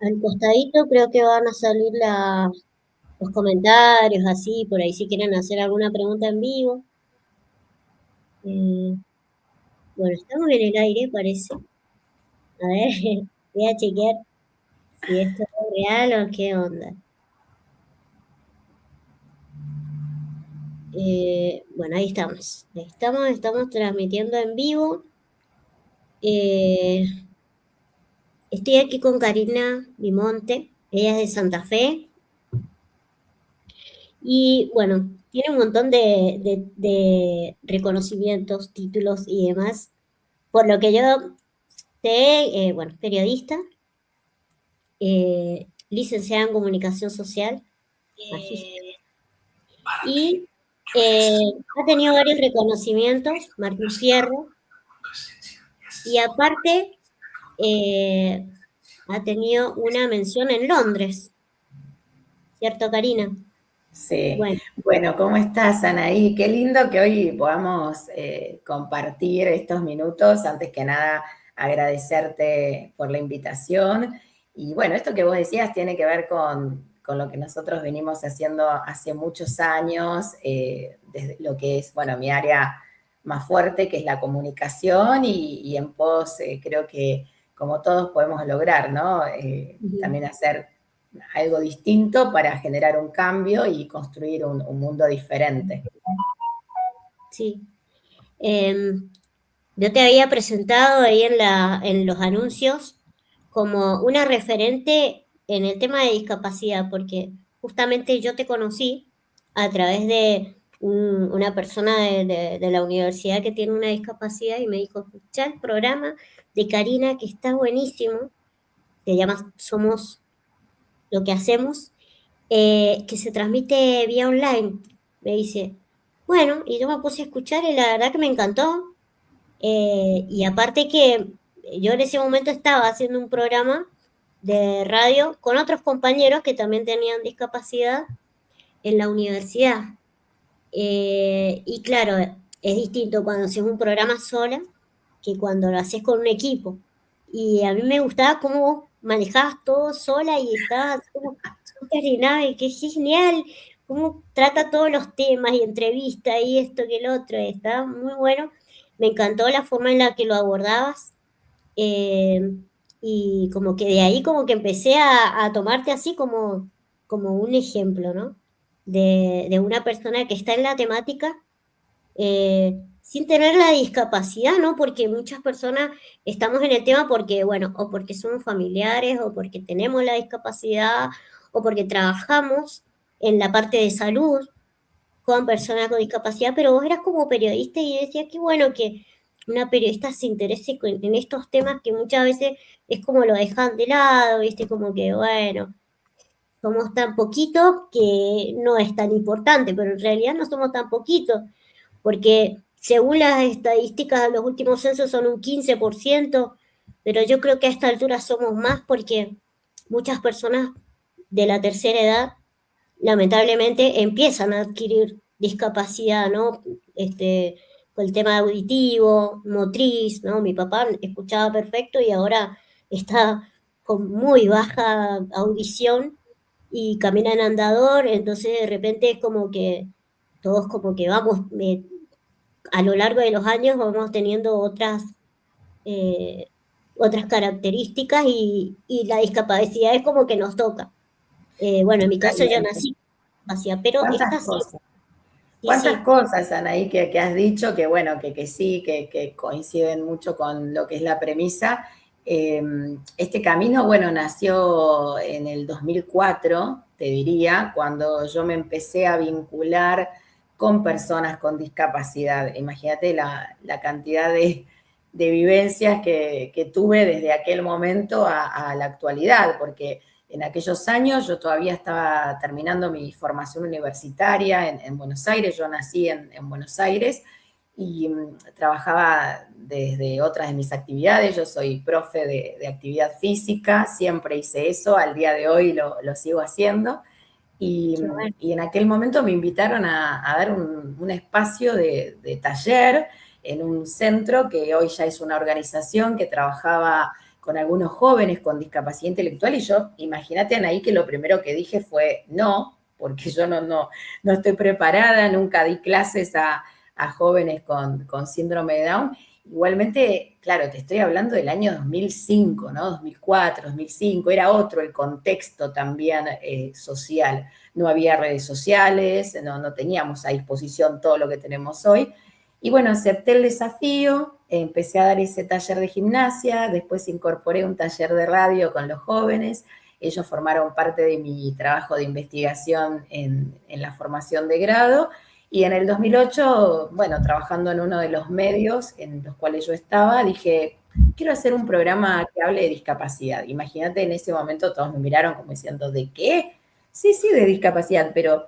al costadito creo que van a salir los comentarios, así, por ahí si quieren hacer alguna pregunta en vivo. Eh, bueno, estamos en el aire, parece. A ver, voy a chequear si esto es real o qué onda. Bueno, ahí estamos. Estamos transmitiendo en vivo. Eh, Estoy aquí con Karina Bimonte, ella es de Santa Fe. Y bueno, tiene un montón de reconocimientos, títulos y demás. Por lo que yo sé, bueno, periodista, licenciada en comunicación social, magíster, y ha tenido varios reconocimientos, Martín Fierro, y aparte eh, ha tenido una mención en Londres, ¿cierto, Karina? Sí, Bueno, bueno, ¿cómo estás, Anaí? Qué lindo que hoy podamos compartir estos minutos. Antes que nada, agradecerte por la invitación. Y bueno, esto que vos decías tiene que ver con lo que nosotros venimos haciendo hace muchos años, desde lo que es, bueno, mi área más fuerte, que es la comunicación, y en pos, creo que como todos podemos lograr, ¿no? ujú, También hacer algo distinto para generar un cambio y construir un mundo diferente. sí. Yo te había presentado ahí en los anuncios como una referente en el tema de discapacidad, porque justamente yo te conocí a través de una persona de la universidad que tiene una discapacidad y me dijo, escuchá el programa de Karina que está buenísimo, se llama Somos lo que hacemos, que se transmite vía online. Me dice, bueno, y yo me puse a escuchar y la verdad que me encantó. Y aparte que yo en ese momento estaba haciendo un programa de radio con otros compañeros que también tenían discapacidad en la universidad. Y claro, es distinto cuando haces un programa sola que cuando lo haces con un equipo. Y a mí me gustaba cómo manejabas todo sola y estabas como súper llenada y qué genial, cómo trata todos los temas y entrevista y esto que el otro. Estaba muy bueno. Me encantó la forma en la que lo abordabas. eh, y como que de ahí como que empecé a tomarte así como un ejemplo, ¿no? De una persona que está en la temática sin tener la discapacidad, ¿no? Porque muchas personas estamos en el tema porque, bueno, o porque somos familiares, o porque tenemos la discapacidad, o porque trabajamos en la parte de salud con personas con discapacidad, pero vos eras como periodista y decía que bueno que una periodista se interese en estos temas que muchas veces es como lo dejan de lado, ¿viste? Como que, bueno, somos tan poquitos que no es tan importante, pero en realidad no somos tan poquitos, porque según las estadísticas de los últimos censos son un 15%, pero yo creo que a esta altura somos más porque muchas personas de la tercera edad lamentablemente empiezan a adquirir discapacidad, ¿no? Con el tema auditivo, motriz, ¿no? Mi papá escuchaba perfecto y ahora está con muy baja audición y camina en andador, entonces de repente es como que todos como que vamos, a lo largo de los años vamos teniendo eh, otras características y la discapacidad es como que nos toca. Bueno, en mi caso yo Totalmente. nací vacía, pero esta ¿Cuántas sí, cosas? sí, ¿Cuántas sí, cosas, Anaí, que has dicho que, bueno, que sí, que coinciden mucho con lo que es la premisa? Este camino, bueno, nació en el 2004, te diría, cuando yo me empecé a vincular con personas con discapacidad. Imagínate la cantidad de vivencias que tuve desde aquel momento a la actualidad, porque en aquellos años yo todavía estaba terminando mi formación universitaria en Buenos Aires, yo nací en Buenos Aires y trabajaba desde otras de mis actividades, yo soy profe de actividad física, siempre hice eso, al día de hoy lo sigo haciendo. qué bueno. Y en aquel momento me invitaron a dar un espacio de taller en un centro que hoy ya es una organización que trabajaba con algunos jóvenes con discapacidad intelectual y yo, imagínate, Anaí, que lo primero que dije fue no, porque yo no estoy preparada, nunca di clases a jóvenes con síndrome de Down. Igualmente, claro, te estoy hablando del año 2005, ¿no? 2004, 2005, era otro el contexto también social. No había redes sociales, no teníamos a disposición todo lo que tenemos hoy. Y bueno, acepté el desafío, empecé a dar ese taller de gimnasia, después incorporé un taller de radio con los jóvenes, ellos formaron parte de mi trabajo de investigación en la formación de grado, y en el 2008, bueno, trabajando en uno de los medios en los cuales yo estaba, dije, quiero hacer un programa que hable de discapacidad. Imagínate, en ese momento todos me miraron como diciendo, ¿de qué? Sí, sí, de discapacidad, pero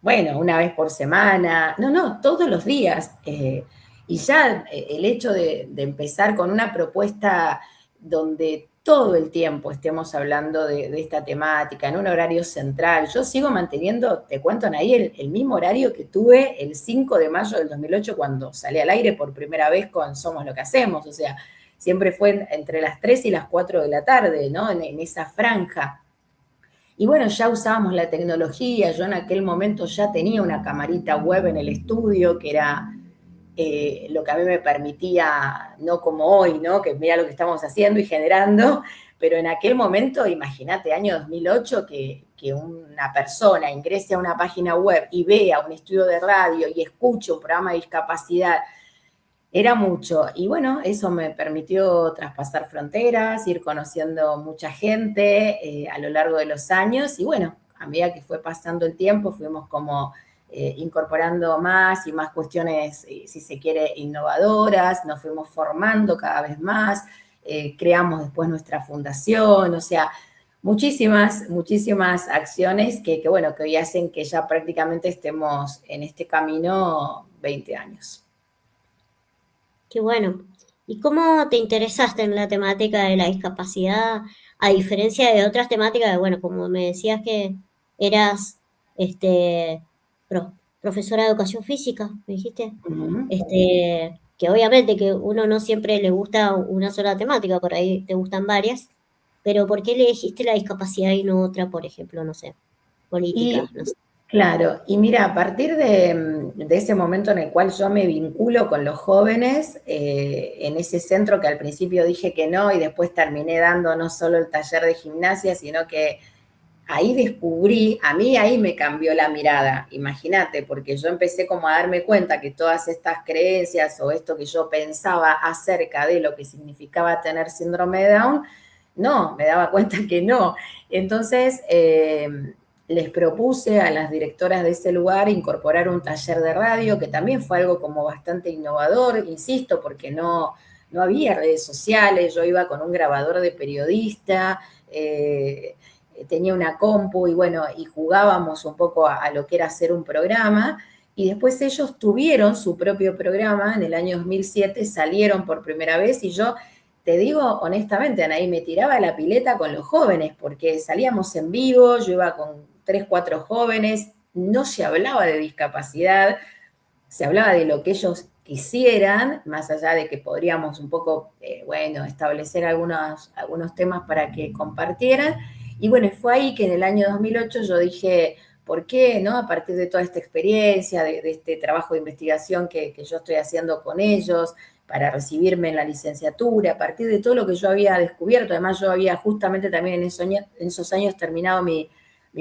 bueno, una vez por semana, no, todos los días. Y ya el hecho de empezar con una propuesta donde todo el tiempo estemos hablando de esta temática, en un horario central. Yo sigo manteniendo, te cuento, Anaí, el mismo horario que tuve el 5 de mayo del 2008 cuando salí al aire por primera vez con Somos lo que hacemos. O sea, siempre fue entre las 3 y las 4 de la tarde, ¿no? En esa franja. Y bueno, ya usábamos la tecnología, yo en aquel momento ya tenía una camarita web en el estudio, que era lo que a mí me permitía, no como hoy, ¿no? Que mira lo que estamos haciendo y generando, pero en aquel momento, imagínate, año 2008, que una persona ingrese a una página web y vea un estudio de radio y escuche un programa de discapacidad, era mucho. Y bueno, eso me permitió traspasar fronteras, ir conociendo mucha gente a lo largo de los años. Y bueno, a medida que fue pasando el tiempo, fuimos como incorporando más y más cuestiones, si se quiere, innovadoras. Nos fuimos formando cada vez más. Creamos después nuestra fundación. O sea, muchísimas acciones bueno, que hoy hacen que ya prácticamente estemos en este camino 20 años. Qué bueno. ¿Y cómo te interesaste en la temática de la discapacidad, a diferencia de otras temáticas? Bueno, como me decías que eras este, profesora de educación física, me dijiste, Uh -huh. que obviamente que uno no siempre le gusta una sola temática, por ahí te gustan varias, pero ¿por qué elegiste la discapacidad y no otra, por ejemplo, no sé, política, Y no sé? claro, y mira, a partir de ese momento en el cual yo me vinculo con los jóvenes, en ese centro que al principio dije que no y después terminé dando no solo el taller de gimnasia, sino que ahí descubrí, a mí ahí me cambió la mirada, imagínate, porque yo empecé como a darme cuenta que todas estas creencias o esto que yo pensaba acerca de lo que significaba tener síndrome de Down, no, me daba cuenta que no. Entonces, les propuse a las directoras de ese lugar incorporar un taller de radio, que también fue algo como bastante innovador, insisto, porque no había redes sociales, yo iba con un grabador de periodista, tenía una compu y bueno, y jugábamos un poco a lo que era hacer un programa. Y después ellos tuvieron su propio programa en el año 2007, salieron por primera vez y yo te digo honestamente, Anaí, me tiraba a la pileta con los jóvenes porque salíamos en vivo, yo iba con 3, 4 jóvenes, no se hablaba de discapacidad, se hablaba de lo que ellos quisieran, más allá de que podríamos un poco, bueno, establecer algunos temas para que compartieran. Y bueno, fue ahí que en el año 2008 yo dije, ¿por qué, no? A partir de toda esta experiencia, de este trabajo de investigación que yo estoy haciendo con ellos, para recibirme en la licenciatura, a partir de todo lo que yo había descubierto, además yo había justamente también en esos años terminado mi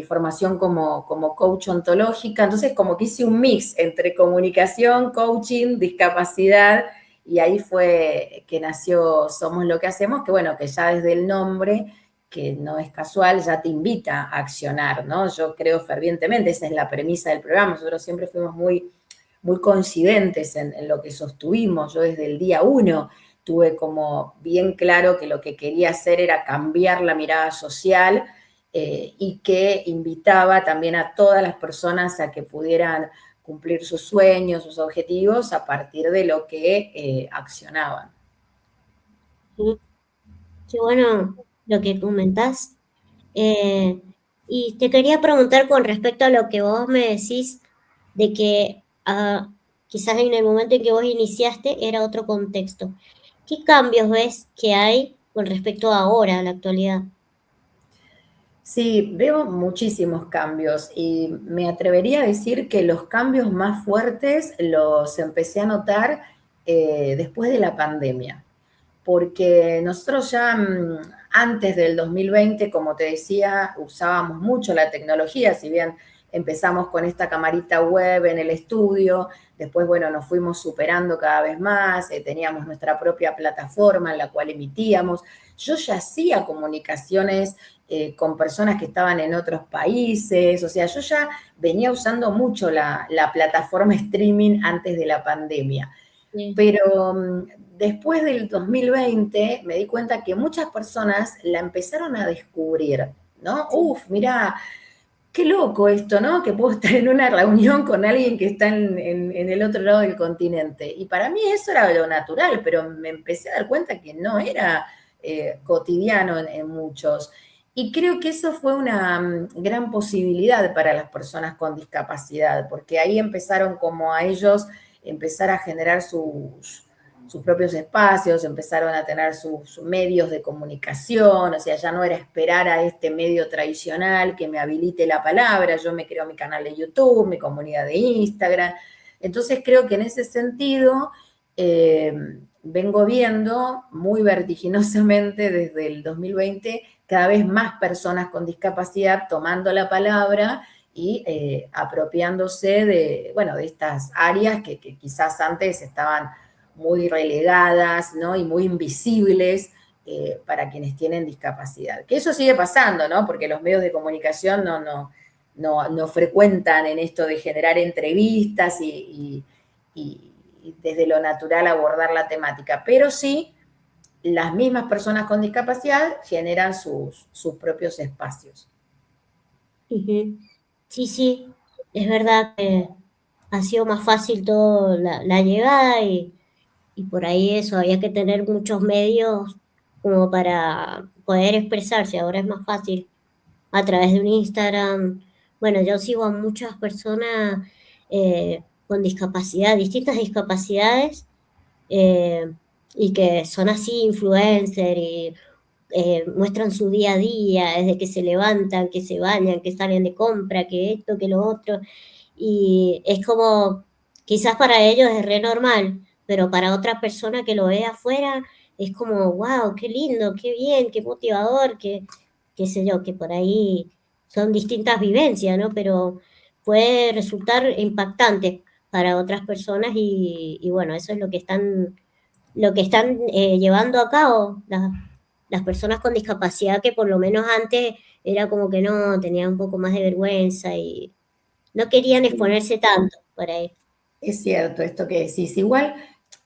formación como coach ontológica, entonces como que hice un mix entre comunicación, coaching, discapacidad, y ahí fue que nació Somos lo que hacemos, que bueno, que ya desde el nombre, que no es casual, ya te invita a accionar, ¿no? Yo creo fervientemente, esa es la premisa del programa, nosotros siempre fuimos muy coincidentes en lo que sostuvimos, yo desde el día 1 tuve como bien claro que lo que quería hacer era cambiar la mirada social, y que invitaba también a todas las personas a que pudieran cumplir sus sueños, sus objetivos a partir de lo que accionaban. Sí, qué bueno lo que comentás. Eh, y te quería preguntar con respecto a lo que vos me decís de que quizás en el momento en que vos iniciaste era otro contexto. ¿Qué cambios ves que hay con respecto a ahora, a la actualidad. Sí, veo muchísimos cambios y me atrevería a decir que los cambios más fuertes los empecé a notar después de la pandemia, porque nosotros ya antes del 2020, como te decía, usábamos mucho la tecnología, si bien empezamos con esta camarita web en el estudio, después, bueno, nos fuimos superando cada vez más, teníamos nuestra propia plataforma en la cual emitíamos. Yo ya hacía comunicaciones con personas que estaban en otros países, o sea, yo ya venía usando mucho la plataforma streaming antes de la pandemia. Sí, Pero después del 2020 me di cuenta que muchas personas la empezaron a descubrir, ¿no? sí, Uf, mirá, qué loco esto, ¿no? Que puedo estar en una reunión con alguien que está en el otro lado del continente. Y para mí eso era lo natural, pero me empecé a dar cuenta que no era cotidiano en muchos. Y creo que eso fue una gran posibilidad para las personas con discapacidad, porque ahí empezaron como a ellos empezar a generar sus propios espacios, empezaron a tener sus medios de comunicación, o sea, ya no era esperar a este medio tradicional que me habilite la palabra, yo me creo mi canal de YouTube, mi comunidad de Instagram. Entonces creo que en ese sentido eh, vengo viendo muy vertiginosamente desde el 2020 cada vez más personas con discapacidad tomando la palabra y apropiándose de, bueno, de estas áreas que quizás antes estaban muy relegadas, ¿no? Y muy invisibles para quienes tienen discapacidad. Que eso sigue pasando, ¿no? Porque los medios de comunicación no frecuentan en esto de generar entrevistas y desde lo natural abordar la temática, pero sí las mismas personas con discapacidad generan sus propios espacios. ujú. Sí, sí, es verdad que ha sido más fácil todo la llegada y por ahí eso, había que tener muchos medios como para poder expresarse. Ahora es más fácil a través de un Instagram. Bueno, yo sigo a muchas personas con discapacidad, distintas discapacidades, eh, y que son así influencer y muestran su día a día, desde que se levantan, que se bañan, que salen de compra, que esto, que lo otro. Y es como, quizás para ellos es re normal, pero para otra persona que lo ve afuera es como, wow, qué lindo, qué bien, qué motivador, qué sé yo, que por ahí son distintas vivencias, ¿no? Pero puede resultar impactante para otras personas y bueno, eso es lo que están llevando a cabo las personas con discapacidad, que por lo menos antes era como que no, tenían un poco más de vergüenza y no querían exponerse tanto por ahí. Es cierto esto que decís. Igual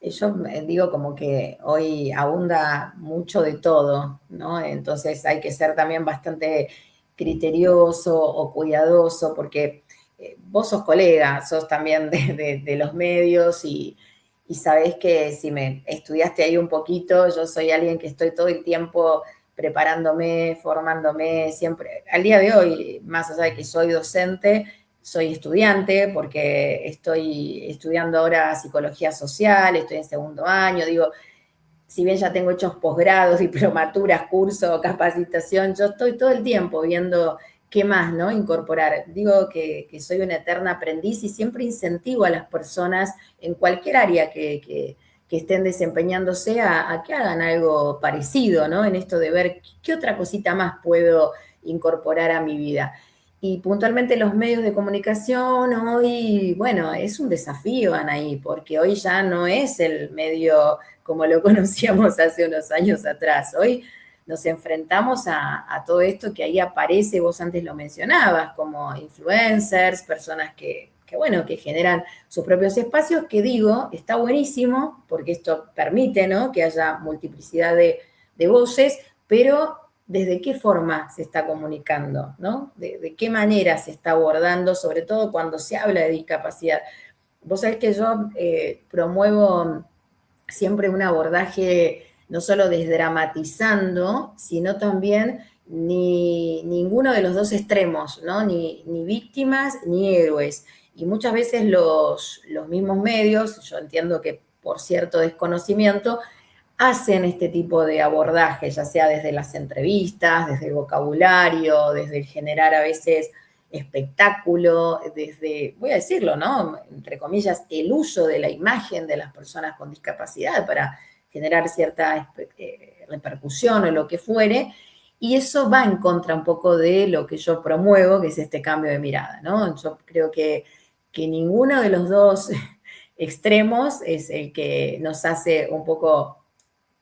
yo digo como que hoy abunda mucho de todo, ¿no? Entonces hay que ser también bastante criterioso o cuidadoso porque vos sos colega, sos también de los medios y sabés que si me estudiaste ahí un poquito, yo soy alguien que estoy todo el tiempo preparándome, formándome, siempre. Al día de hoy, más allá de que soy docente, soy estudiante porque estoy estudiando ahora psicología social, estoy en segundo año, digo, si bien ya tengo hechos posgrados, diplomaturas, cursos, capacitación, yo estoy todo el tiempo viendo qué más, ¿no? Incorporar. Digo que soy una eterna aprendiz y siempre incentivo a las personas en cualquier área que estén desempeñándose a que hagan algo parecido, ¿no? En esto de ver qué otra cosita más puedo incorporar a mi vida. Y puntualmente los medios de comunicación hoy, bueno, es un desafío, Anaí, porque hoy ya no es el medio como lo conocíamos hace unos años atrás. Hoy nos enfrentamos a todo esto que ahí aparece, vos antes lo mencionabas, como influencers, personas bueno, que generan sus propios espacios, que digo, está buenísimo, porque esto permite, ¿no? Que haya multiplicidad de voces, pero desde qué forma se está comunicando, ¿no? De qué manera se está abordando, sobre todo cuando se habla de discapacidad. Vos sabés que yo promuevo siempre un abordaje no solo desdramatizando, sino también ninguno de los dos extremos, ¿no? Ni víctimas ni héroes. Y muchas veces los mismos medios, yo entiendo que por cierto desconocimiento, hacen este tipo de abordaje, ya sea desde las entrevistas, desde el vocabulario, desde el generar a veces espectáculo, desde, voy a decirlo, ¿no? Entre comillas, el uso de la imagen de las personas con discapacidad para generar cierta repercusión o lo que fuere, y eso va en contra un poco de lo que yo promuevo, que es este cambio de mirada, ¿no? Yo creo que ninguno de los dos extremos es el que nos hace un poco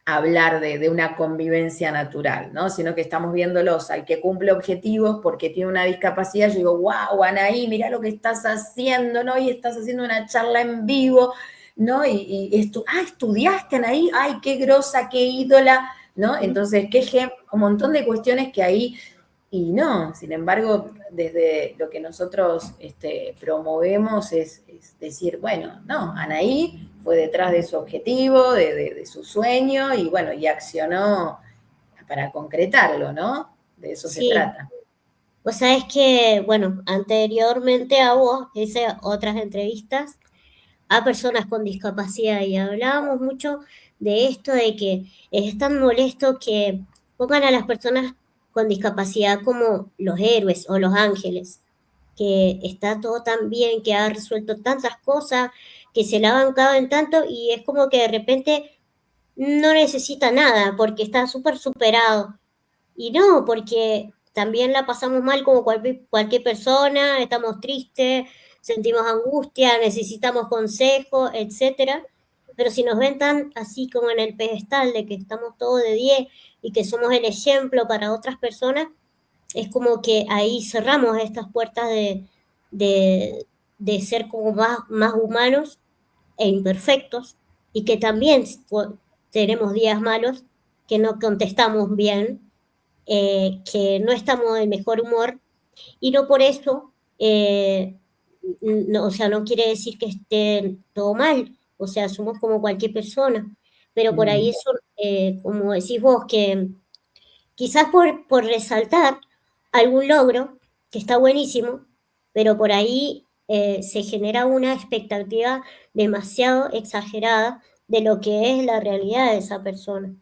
hablar de una convivencia natural, ¿no? Sino que estamos viéndolos al que cumple objetivos porque tiene una discapacidad. Yo digo, wow, Anaí, mira lo que estás haciendo, ¿no? Y estás haciendo una charla en vivo, ¿no? Estudiaste, Anaí, ay, qué grosa, qué ídola, ¿no? Entonces, un montón de cuestiones que ahí y no, sin embargo, desde lo que nosotros promovemos es decir, bueno, no, Anaí fue detrás de su objetivo, de su sueño, y bueno, y accionó para concretarlo, ¿no? De eso se Sí, trata. vos sabés que, bueno, anteriormente a vos hice otras entrevistas a personas con discapacidad y hablábamos mucho de esto de que es tan molesto que pongan a las personas con discapacidad como los héroes o los ángeles, que está todo tan bien, que ha resuelto tantas cosas, que se la ha bancado en tanto y es como que de repente no necesita nada porque está súper superado. Y no, porque también la pasamos mal como cualquier persona, estamos tristes, sentimos angustia, necesitamos consejo, etcétera. Pero si nos ven tan así como en el pedestal de que estamos todos de 10 y que somos el ejemplo para otras personas, es como que ahí cerramos estas puertas de, de ser como más humanos e imperfectos y que también tenemos días malos, que no contestamos bien, que no estamos de mejor humor y no por eso, no, o sea, no quiere decir que esté todo mal, o sea, somos como cualquier persona, pero por ahí Mm. eso, como decís vos, que quizás por resaltar algún logro, que está buenísimo, pero por ahí se genera una expectativa demasiado exagerada de lo que es la realidad de esa persona.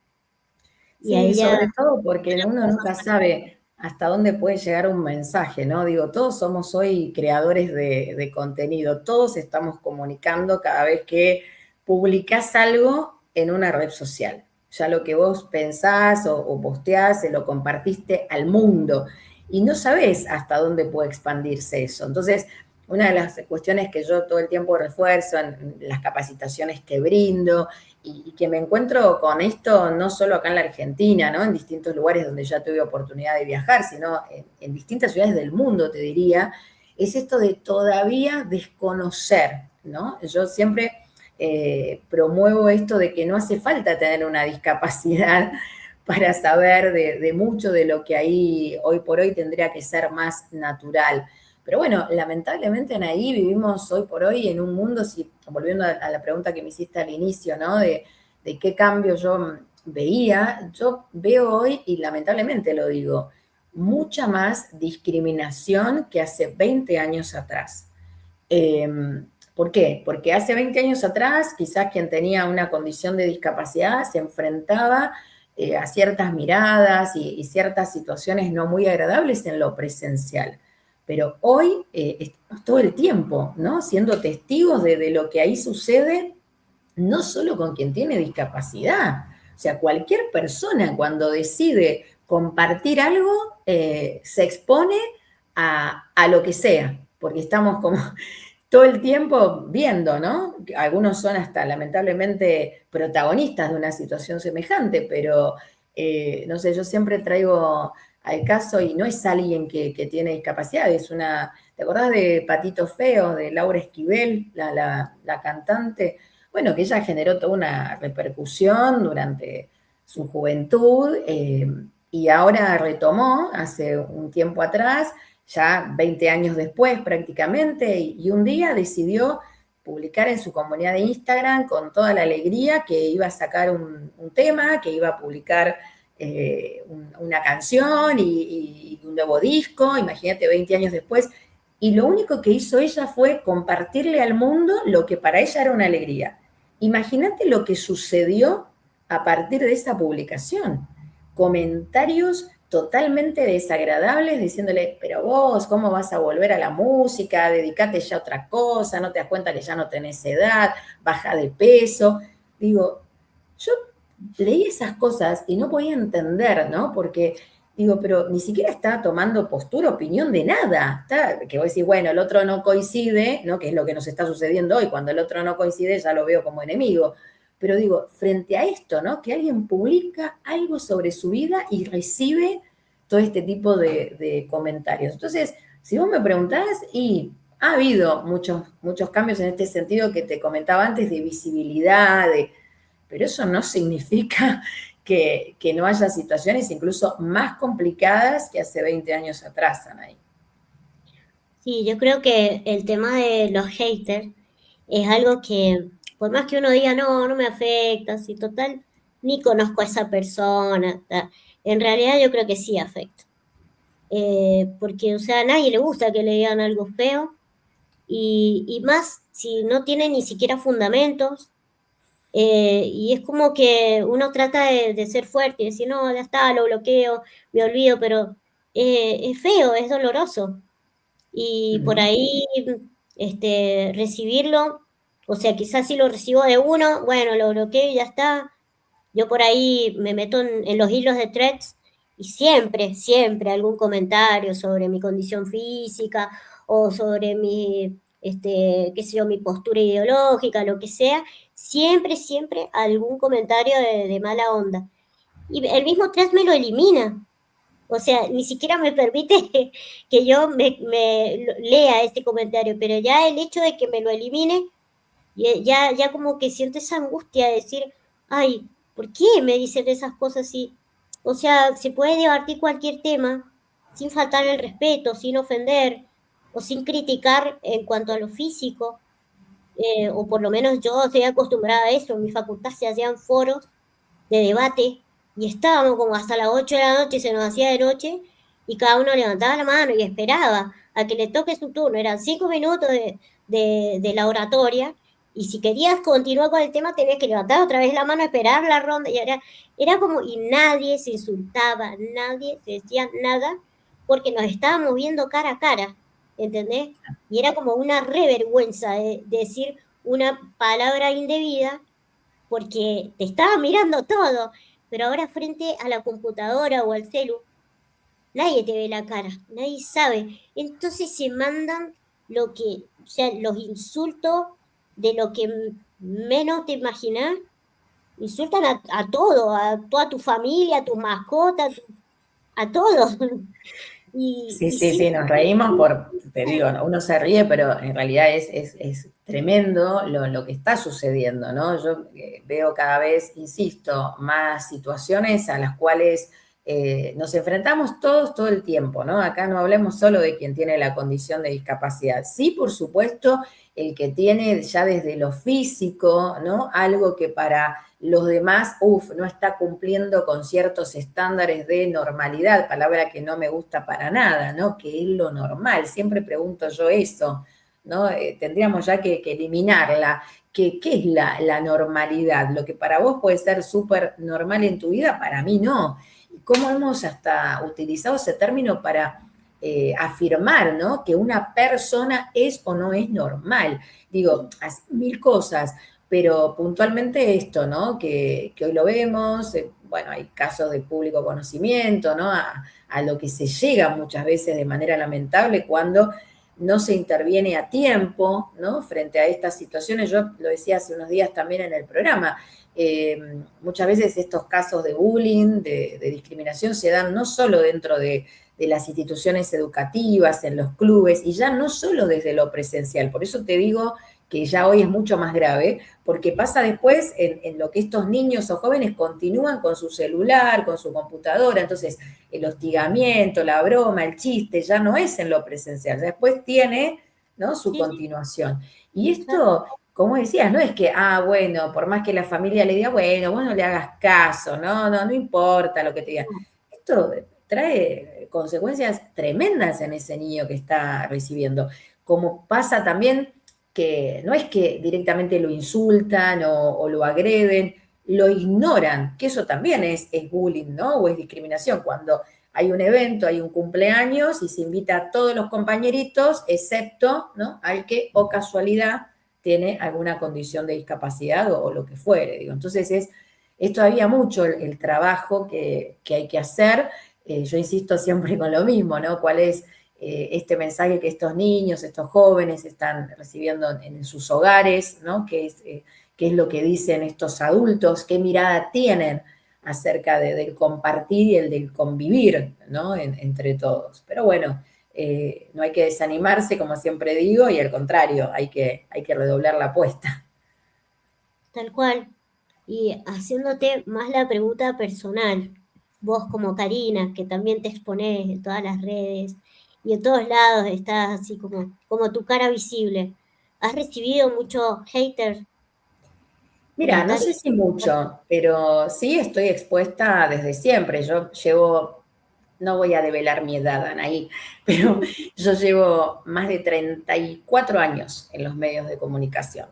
Y Sí, ahí ya sobre todo porque uno nunca sabe hasta dónde puede llegar un mensaje, ¿no? Digo, todos somos hoy creadores de contenido, todos estamos comunicando cada vez que publicás algo en una red social. Ya lo que vos pensás o posteás, se lo compartiste al mundo y no sabés hasta dónde puede expandirse eso. Entonces, una de las cuestiones que yo todo el tiempo refuerzo en las capacitaciones que brindo y que me encuentro con esto no solo acá en la Argentina, ¿no? En distintos lugares donde ya tuve oportunidad de viajar, sino en distintas ciudades del mundo, te diría, es esto de todavía desconocer, ¿no? Yo siempre promuevo esto de que no hace falta tener una discapacidad para saber de mucho de lo que ahí hoy por hoy tendría que ser más natural. Pero bueno, lamentablemente en ahí vivimos hoy por hoy en un mundo, si, volviendo a la pregunta que me hiciste al inicio, ¿no? De qué cambio yo veía, yo veo hoy, y lamentablemente lo digo, mucha más discriminación que hace 20 años atrás. Eh, ¿Por qué? Porque hace 20 años atrás, quizás quien tenía una condición de discapacidad se enfrentaba a ciertas miradas y ciertas situaciones no muy agradables en lo presencial. Pero hoy estamos todo el tiempo, ¿no? Siendo testigos de lo que ahí sucede, no solo con quien tiene discapacidad. O sea, cualquier persona cuando decide compartir algo, se expone a lo que sea, porque estamos como todo el tiempo viendo, ¿no? Algunos son hasta lamentablemente protagonistas de una situación semejante, pero no sé, yo siempre traigo al caso y no es alguien que tiene discapacidad, es una, ¿te acordás de Patito Feo, de Laura Esquivel, la cantante? Bueno, que ella generó toda una repercusión durante su juventud y ahora retomó hace un tiempo atrás ya 20 años después prácticamente, y un día decidió publicar en su comunidad de Instagram con toda la alegría que iba a sacar un tema, que iba a publicar una canción y un nuevo disco, imagínate 20 años después, y lo único que hizo ella fue compartirle al mundo lo que para ella era una alegría. Imagínate lo que sucedió a partir de esa publicación. Comentarios totalmente desagradables diciéndole, pero vos, ¿cómo vas a volver a la música? Dedicate ya a otra cosa, no te das cuenta que ya no tenés edad, baja de peso. Digo, yo leí esas cosas y no podía entender, ¿no? Porque digo, pero ni siquiera está tomando postura, opinión de nada. Está, que vos decís, bueno, el otro no coincide, ¿no? Que es lo que nos está sucediendo hoy. Cuando el otro no coincide, ya lo veo como enemigo. Pero digo, frente a esto, ¿no? Que alguien publica algo sobre su vida y recibe todo este tipo de comentarios. Entonces, si vos me preguntás, y ha habido muchos cambios en este sentido que te comentaba antes, de visibilidad, pero eso no significa que no haya situaciones incluso más complicadas que hace 20 años atrás, Anaí. Sí, yo creo que el tema de los haters es algo que, por más que uno diga, no, no me afecta, si total, ni conozco a esa persona, en realidad yo creo que sí afecta. Porque, o sea, a nadie le gusta que le digan algo feo, y más si no tiene ni siquiera fundamentos, y es como que uno trata de ser fuerte y decir, no, ya está, lo bloqueo, me olvido, pero es feo, es doloroso. Y por Ujú. ahí recibirlo, o sea, quizás si lo recibo de uno, bueno, lo bloqueo y ya está. Yo por ahí me meto en los hilos de threads y siempre, siempre algún comentario sobre mi condición física o sobre mi, qué sé yo, mi postura ideológica, lo que sea, siempre, siempre algún comentario de mala onda. Y el mismo thread me lo elimina. O sea, ni siquiera me permite que yo me lea este comentario, pero ya el hecho de que me lo elimine, ya como que siento esa angustia de decir, ay, ¿por qué me dicen esas cosas así? O sea, se puede debatir cualquier tema sin faltar el respeto, sin ofender o sin criticar en cuanto a lo físico, o por lo menos yo estoy acostumbrada a eso, en mi facultad se hacían foros de debate y estábamos como hasta las 8 de la noche, se nos hacía de noche y cada uno levantaba la mano y esperaba a que le toque su turno. Eran 5 minutos de la oratoria y si querías continuar con el tema tenías que levantar otra vez la mano, esperar la ronda y era como, y nadie se insultaba, nadie se decía nada porque nos estábamos viendo cara a cara, ¿entendés? Y era como una revergüenza de decir una palabra indebida porque te estaba mirando todo, pero ahora frente a la computadora o al celu, nadie te ve la cara, nadie sabe. Entonces se mandan lo que, o sea, los insultos de lo que menos te imaginas, insultan a todo, a toda tu familia, a tus mascotas, a todos. Sí, Y sí, sí, sí, nos reímos te digo, uno se ríe, pero en realidad es tremendo lo que está sucediendo, ¿no? Yo veo cada vez, insisto, más situaciones a las cuales nos enfrentamos todos todo el tiempo, ¿no? Acá no hablemos solo de quien tiene la condición de discapacidad. Sí, por supuesto, el que tiene ya desde lo físico, ¿no? Algo que para los demás, no está cumpliendo con ciertos estándares de normalidad, palabra que no me gusta para nada, ¿no? Que es lo normal, siempre pregunto yo eso, ¿no? Tendríamos ya que eliminarla. ¿Qué es la normalidad? Lo que para vos puede ser súper normal en tu vida, para mí no. ¿Y cómo hemos hasta utilizado ese término para afirmar, ¿no? Que una persona es o no es normal? Digo, hace mil cosas, pero puntualmente esto, ¿no? Que hoy lo vemos, bueno, hay casos de público conocimiento, ¿no? A lo que se llega muchas veces de manera lamentable cuando no se interviene a tiempo, ¿no? Frente a estas situaciones, yo lo decía hace unos días también en el programa, muchas veces estos casos de bullying, de discriminación, se dan no solo dentro de las instituciones educativas, en los clubes, y ya no solo desde lo presencial. Por eso te digo que ya hoy es mucho más grave, porque pasa después en lo que estos niños o jóvenes continúan con su celular, con su computadora, entonces el hostigamiento, la broma, el chiste, ya no es en lo presencial, después tiene, ¿no?, su sí, sí, continuación. Y exacto. esto, como decías, no es que, bueno, por más que la familia le diga, bueno, vos no le hagas caso, no importa lo que te diga. Esto trae consecuencias tremendas en ese niño que está recibiendo. Como pasa también que no es que directamente lo insultan o lo agreden, lo ignoran, que eso también es bullying, ¿no? O es discriminación, cuando hay un evento, hay un cumpleaños y se invita a todos los compañeritos, excepto, ¿no?, al que, o casualidad, tiene alguna condición de discapacidad o lo que fuere, digo. Entonces es todavía mucho el trabajo que hay que hacer. Yo insisto siempre con lo mismo, ¿no? ¿Cuál es este mensaje que estos niños, estos jóvenes están recibiendo en sus hogares, ¿no? Qué es lo que dicen estos adultos, qué mirada tienen acerca del compartir y el del convivir, ¿no? Entre todos. Pero bueno, no hay que desanimarse, como siempre digo, y al contrario, hay que redoblar la apuesta. Tal cual. Y haciéndote más la pregunta personal, vos como Karina, que también te exponés en todas las redes y en todos lados estás así como tu cara visible, ¿has recibido mucho hater, Mira, no sé comentarios? si mucho, pero sí estoy expuesta desde siempre. Yo llevo, no voy a develar mi edad, Anaí, pero yo llevo más de 34 años en los medios de comunicación.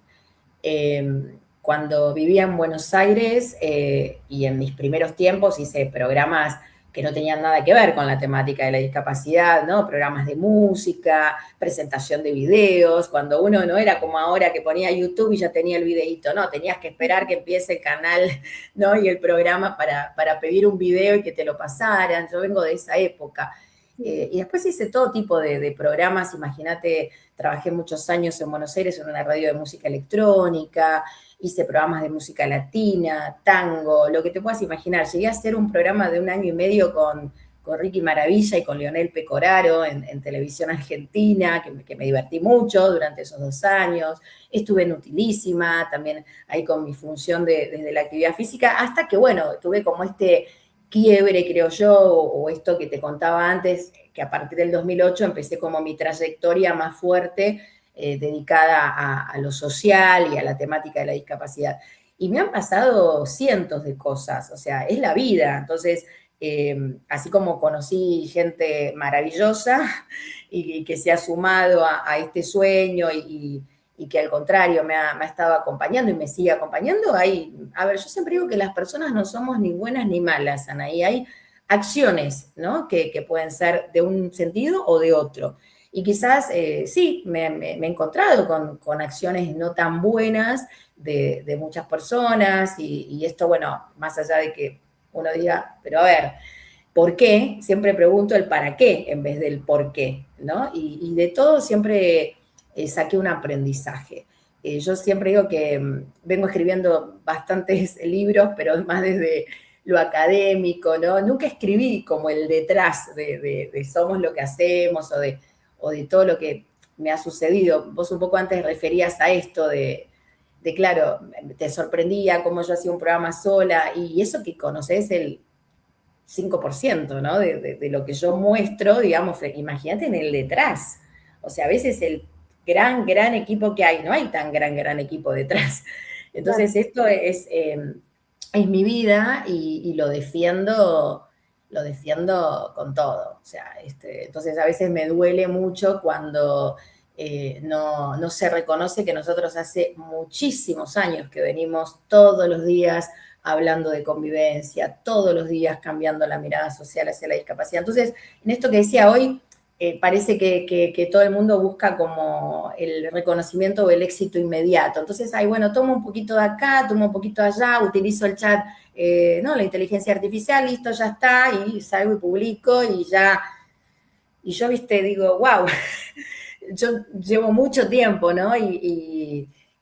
Cuando vivía en Buenos Aires y en mis primeros tiempos hice programas que no tenían nada que ver con la temática de la discapacidad, ¿no? Programas de música, presentación de videos, cuando uno no era como ahora que ponía YouTube y ya tenía el videíto, no, tenías que esperar que empiece el canal, ¿no? Y el programa para pedir un video y que te lo pasaran. Yo vengo de esa época. Y después hice todo tipo de programas, imagínate, trabajé muchos años en Buenos Aires en una radio de música electrónica, hice programas de música latina, tango, lo que te puedas imaginar. Llegué a hacer un programa de un año y medio con Ricky Maravilla y con Leonel Pecoraro en televisión argentina, que me divertí mucho durante esos 2 años. Estuve en Utilísima, también ahí con mi función desde la actividad física, hasta que, bueno, tuve como este quiebre, creo yo, o esto que te contaba antes, que a partir del 2008 empecé como mi trayectoria más fuerte dedicada a lo social y a la temática de la discapacidad. Y me han pasado cientos de cosas, o sea, es la vida. Entonces, así como conocí gente maravillosa y que se ha sumado a este sueño y que al contrario me ha estado acompañando y me sigue acompañando, a ver, yo siempre digo que las personas no somos ni buenas ni malas, Anaí, hay acciones, ¿no? Que pueden ser de un sentido o de otro. Y quizás sí, me he encontrado con acciones no tan buenas de muchas personas y esto, bueno, más allá de que uno diga, pero a ver, ¿por qué? Siempre pregunto el para qué en vez del por qué, ¿no? Y de todo siempre saqué un aprendizaje. Yo siempre digo que vengo escribiendo bastantes libros, pero más desde lo académico, ¿no? Nunca escribí como el detrás de somos lo que hacemos o de todo lo que me ha sucedido. Vos un poco antes referías a esto claro, te sorprendía cómo yo hacía un programa sola y eso que conocés el 5%, ¿no? De lo que yo muestro, digamos, imagínate en el detrás. O sea, a veces el gran equipo que hay, no hay tan gran equipo detrás. Entonces, Claro. esto es mi vida y lo defiendo con todo. O sea, entonces a veces me duele mucho cuando no se reconoce que nosotros hace muchísimos años que venimos todos los días hablando de convivencia, todos los días cambiando la mirada social hacia la discapacidad. Entonces, en esto que decía hoy, parece que todo el mundo busca como el reconocimiento o el éxito inmediato. Entonces, bueno, tomo un poquito de acá, tomo un poquito de allá, utilizo el chat, no, la inteligencia artificial, listo, ya está, y salgo y publico y ya, y yo, viste, digo, wow, yo llevo mucho tiempo, ¿no?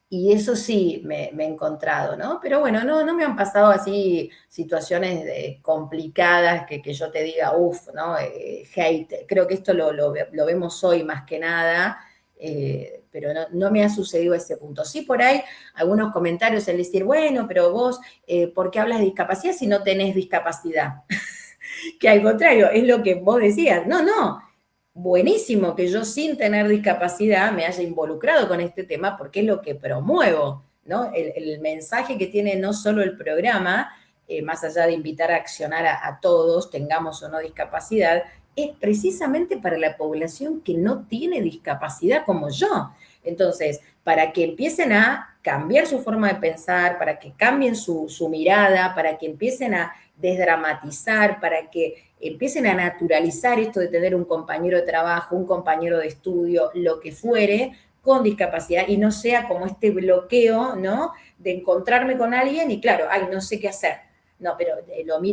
Y eso sí me he encontrado, ¿no? Pero bueno, no me han pasado así situaciones complicadas que yo te diga, uff, ¿no? Hate. Creo que esto lo vemos hoy más que nada, pero no me ha sucedido ese punto. Sí, por ahí algunos comentarios, el decir, bueno, pero vos, ¿por qué hablas de discapacidad si no tenés discapacidad? Que al contrario, es lo que vos decías, no, buenísimo que yo sin tener discapacidad me haya involucrado con este tema porque es lo que promuevo, ¿no? El mensaje que tiene no solo el programa, más allá de invitar a accionar a todos, tengamos o no discapacidad, es precisamente para la población que no tiene discapacidad como yo. Entonces, para que empiecen a cambiar su forma de pensar, para que cambien su mirada, para que empiecen a desdramatizar, para que empiecen a naturalizar esto de tener un compañero de trabajo, un compañero de estudio, lo que fuere, con discapacidad, y no sea como este bloqueo, ¿no? De encontrarme con alguien y claro, ay, no sé qué hacer. No, pero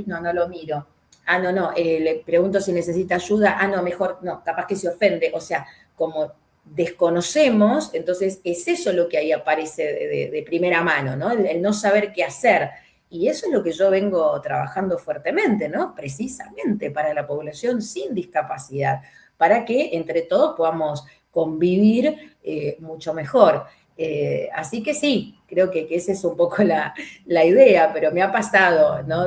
no lo miro. Ah, no, le pregunto si necesita ayuda. Ah, no, mejor, no, capaz que se ofende. O sea, como desconocemos, entonces es eso lo que ahí aparece de primera mano, ¿no? El no saber qué hacer. Y eso es lo que yo vengo trabajando fuertemente, ¿no? Precisamente para la población sin discapacidad, para que entre todos podamos convivir mucho mejor. Así que sí, creo que esa es un poco la idea, pero me ha pasado, ¿no?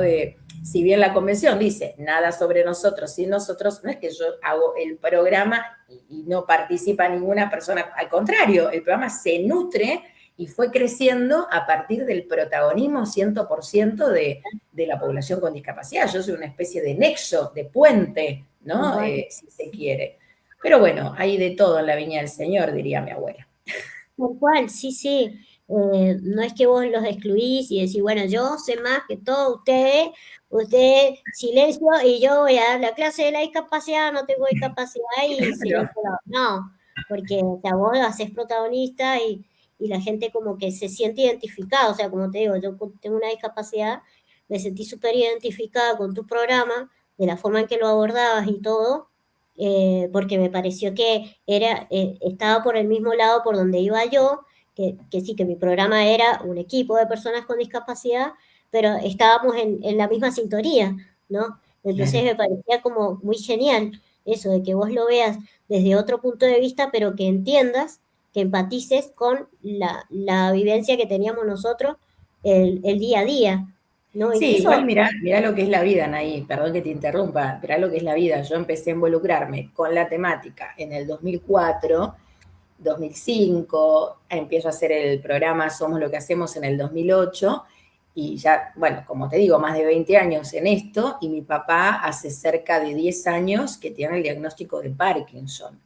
Si bien la convención dice nada sobre nosotros, sin nosotros, no es que yo hago el programa y no participa ninguna persona, al contrario, el programa se nutre y fue creciendo a partir del protagonismo 100% de la población con discapacidad. Yo soy una especie de nexo, de puente, ¿no? Si se quiere. Pero bueno, hay de todo en la viña del Señor, diría mi abuela. Tal cual, sí, sí. No es que vos los excluís y decís, bueno, yo sé más que todos ustedes silencio y yo voy a dar la clase de la discapacidad, no tengo discapacidad y Claro. silencio. No, porque o sea, vos lo haces protagonista y la gente como que se siente identificada, o sea, como te digo, yo tengo una discapacidad, me sentí súper identificada con tu programa, de la forma en que lo abordabas y todo, porque me pareció que estaba por el mismo lado por donde iba yo, que sí, que mi programa era un equipo de personas con discapacidad, pero estábamos en la misma sintonía, ¿no? Entonces Claro. me parecía como muy genial eso, de que vos lo veas desde otro punto de vista, pero que entiendas, que empatices con la vivencia que teníamos nosotros el día a día, ¿no? Sí, igual Incluso, mirá lo que es la vida, Anaí, perdón que te interrumpa, mirá lo que es la vida. Yo empecé a involucrarme con la temática en el 2004, 2005, empiezo a hacer el programa Somos lo que hacemos en el 2008, y ya, bueno, como te digo, más de 20 años en esto, y mi papá hace cerca de 10 años que tiene el diagnóstico de Parkinson.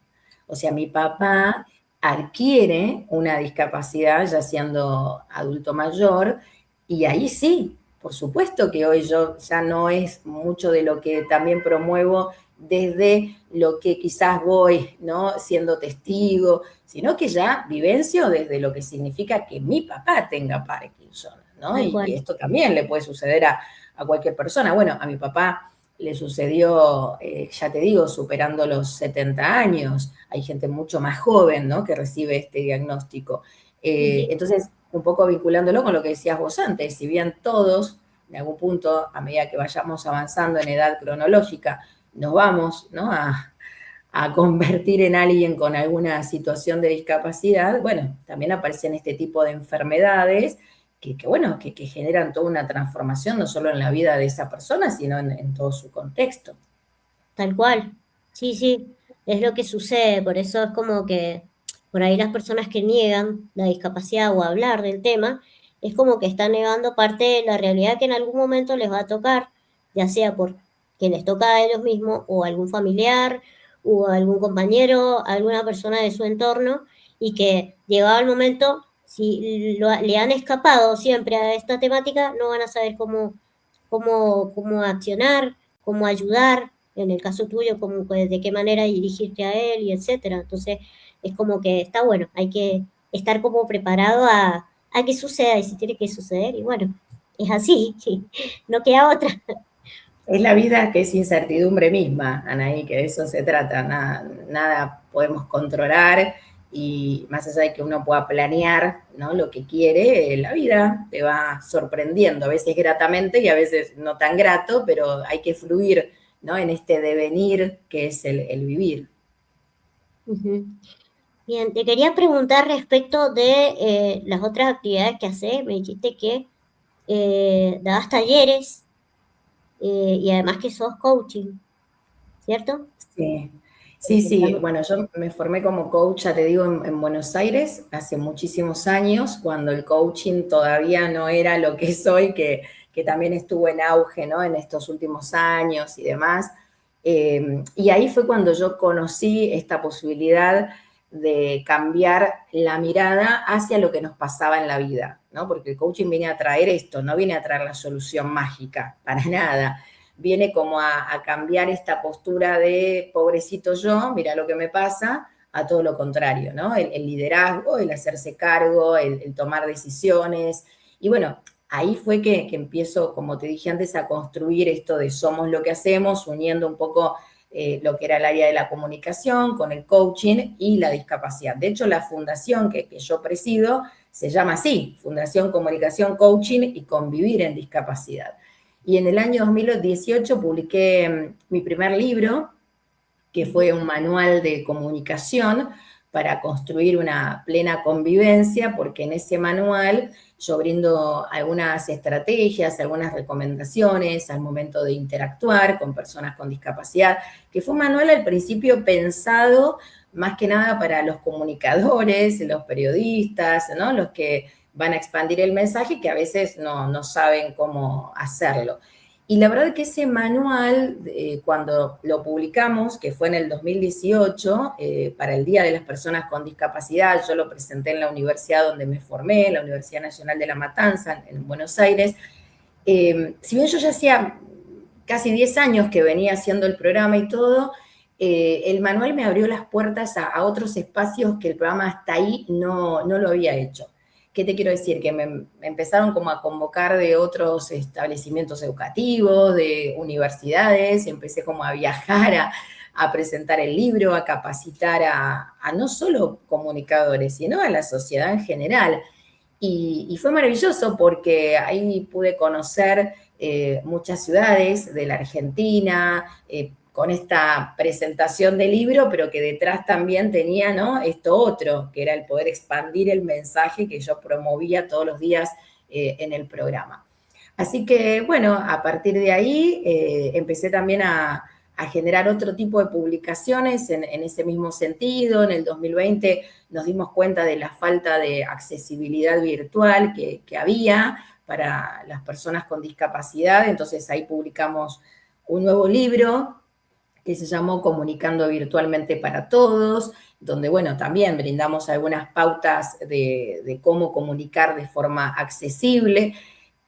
O sea, mi papá adquiere una discapacidad ya siendo adulto mayor, y ahí sí, por supuesto que hoy yo ya no es mucho de lo que también promuevo desde lo que quizás voy, ¿no? Siendo testigo, sino que ya vivencio desde lo que significa que mi papá tenga Parkinson, ¿no? tal Y cual. que esto también le puede suceder a cualquier persona. Bueno, a mi papá le sucedió, ya te digo, superando los 70 años. Hay gente mucho más joven, ¿no? Que recibe este diagnóstico. Entonces, un poco vinculándolo con lo que decías vos antes, si bien todos, en algún punto, a medida que vayamos avanzando en edad cronológica, nos vamos, ¿no? A convertir en alguien con alguna situación de discapacidad, bueno, también aparecen este tipo de enfermedades bueno, que generan toda una transformación, no solo en la vida de esa persona, sino en todo su contexto. Tal cual. Sí, sí, es lo que sucede. Por eso es como que por ahí las personas que niegan la discapacidad o hablar del tema, es como que están negando parte de la realidad que en algún momento les va a tocar, ya sea por que les toca a ellos mismos o a algún familiar o a algún compañero, a alguna persona de su entorno, y que llegado el momento, si le han escapado siempre a esta temática, no van a saber cómo accionar, cómo ayudar en el caso tuyo, como, pues, de qué manera dirigirte a él y etcétera. Entonces, es como que está bueno, hay que estar como preparado a que suceda y si tiene que suceder, y bueno, es así, sí, no queda otra. Es la vida que es incertidumbre misma, Anaí, que de eso se trata. Nada podemos controlar y más allá de que uno pueda planear, ¿no? Lo que quiere, la vida te va sorprendiendo, a veces gratamente y a veces no tan grato, pero hay que fluir, ¿no? En este devenir que es el vivir. Ujú. Bien, te quería preguntar respecto de las otras actividades que haces. Me dijiste que dabas talleres y además que sos coaching, ¿cierto? Sí, sí. Bueno, yo me formé como coach, ya te digo, en Buenos Aires hace muchísimos años, cuando el coaching todavía no era lo que es hoy, que también estuvo en auge, ¿no? En estos últimos años y demás. Y ahí fue cuando yo conocí esta posibilidad de cambiar la mirada hacia lo que nos pasaba en la vida, ¿no? Porque el coaching viene a traer esto, no viene a traer la solución mágica, para nada. Viene como a cambiar esta postura de pobrecito yo, mira lo que me pasa, a todo lo contrario, ¿no? El liderazgo, el hacerse cargo, el tomar decisiones. Y bueno, ahí fue que empiezo, como te dije antes, a construir esto de somos lo que hacemos, uniendo un poco lo que era el área de la comunicación con el coaching y la discapacidad. De hecho, la fundación que yo presido se llama así, Fundación Comunicación, Coaching y Convivir en Discapacidad. Y en el año 2018 publiqué mi primer libro, que fue un manual de comunicación para construir una plena convivencia, porque en ese manual yo brindo algunas estrategias, algunas recomendaciones al momento de interactuar con personas con discapacidad, que fue un manual al principio pensado más que nada para los comunicadores, los periodistas, ¿no? Los que van a expandir el mensaje, que a veces no saben cómo hacerlo. Y la verdad que ese manual, cuando lo publicamos, que fue en el 2018, para el Día de las Personas con Discapacidad, yo lo presenté en la universidad donde me formé, la Universidad Nacional de La Matanza, en Buenos Aires. Si bien yo ya hacía casi 10 años que venía haciendo el programa y todo, el manual me abrió las puertas a otros espacios que el programa hasta ahí no lo había hecho. ¿Qué te quiero decir? Que me empezaron como a convocar de otros establecimientos educativos, de universidades, empecé como a viajar, a presentar el libro, a capacitar a no solo comunicadores, sino a la sociedad en general. Y fue maravilloso porque ahí pude conocer muchas ciudades de la Argentina, con esta presentación del libro, pero que detrás también tenía, ¿no?, esto otro, que era el poder expandir el mensaje que yo promovía todos los días en el programa. Así que, bueno, a partir de ahí empecé también a generar otro tipo de publicaciones en ese mismo sentido. En el 2020 nos dimos cuenta de la falta de accesibilidad virtual que había para las personas con discapacidad, entonces ahí publicamos un nuevo libro que se llamó Comunicando Virtualmente para Todos, donde, bueno, también brindamos algunas pautas de cómo comunicar de forma accesible.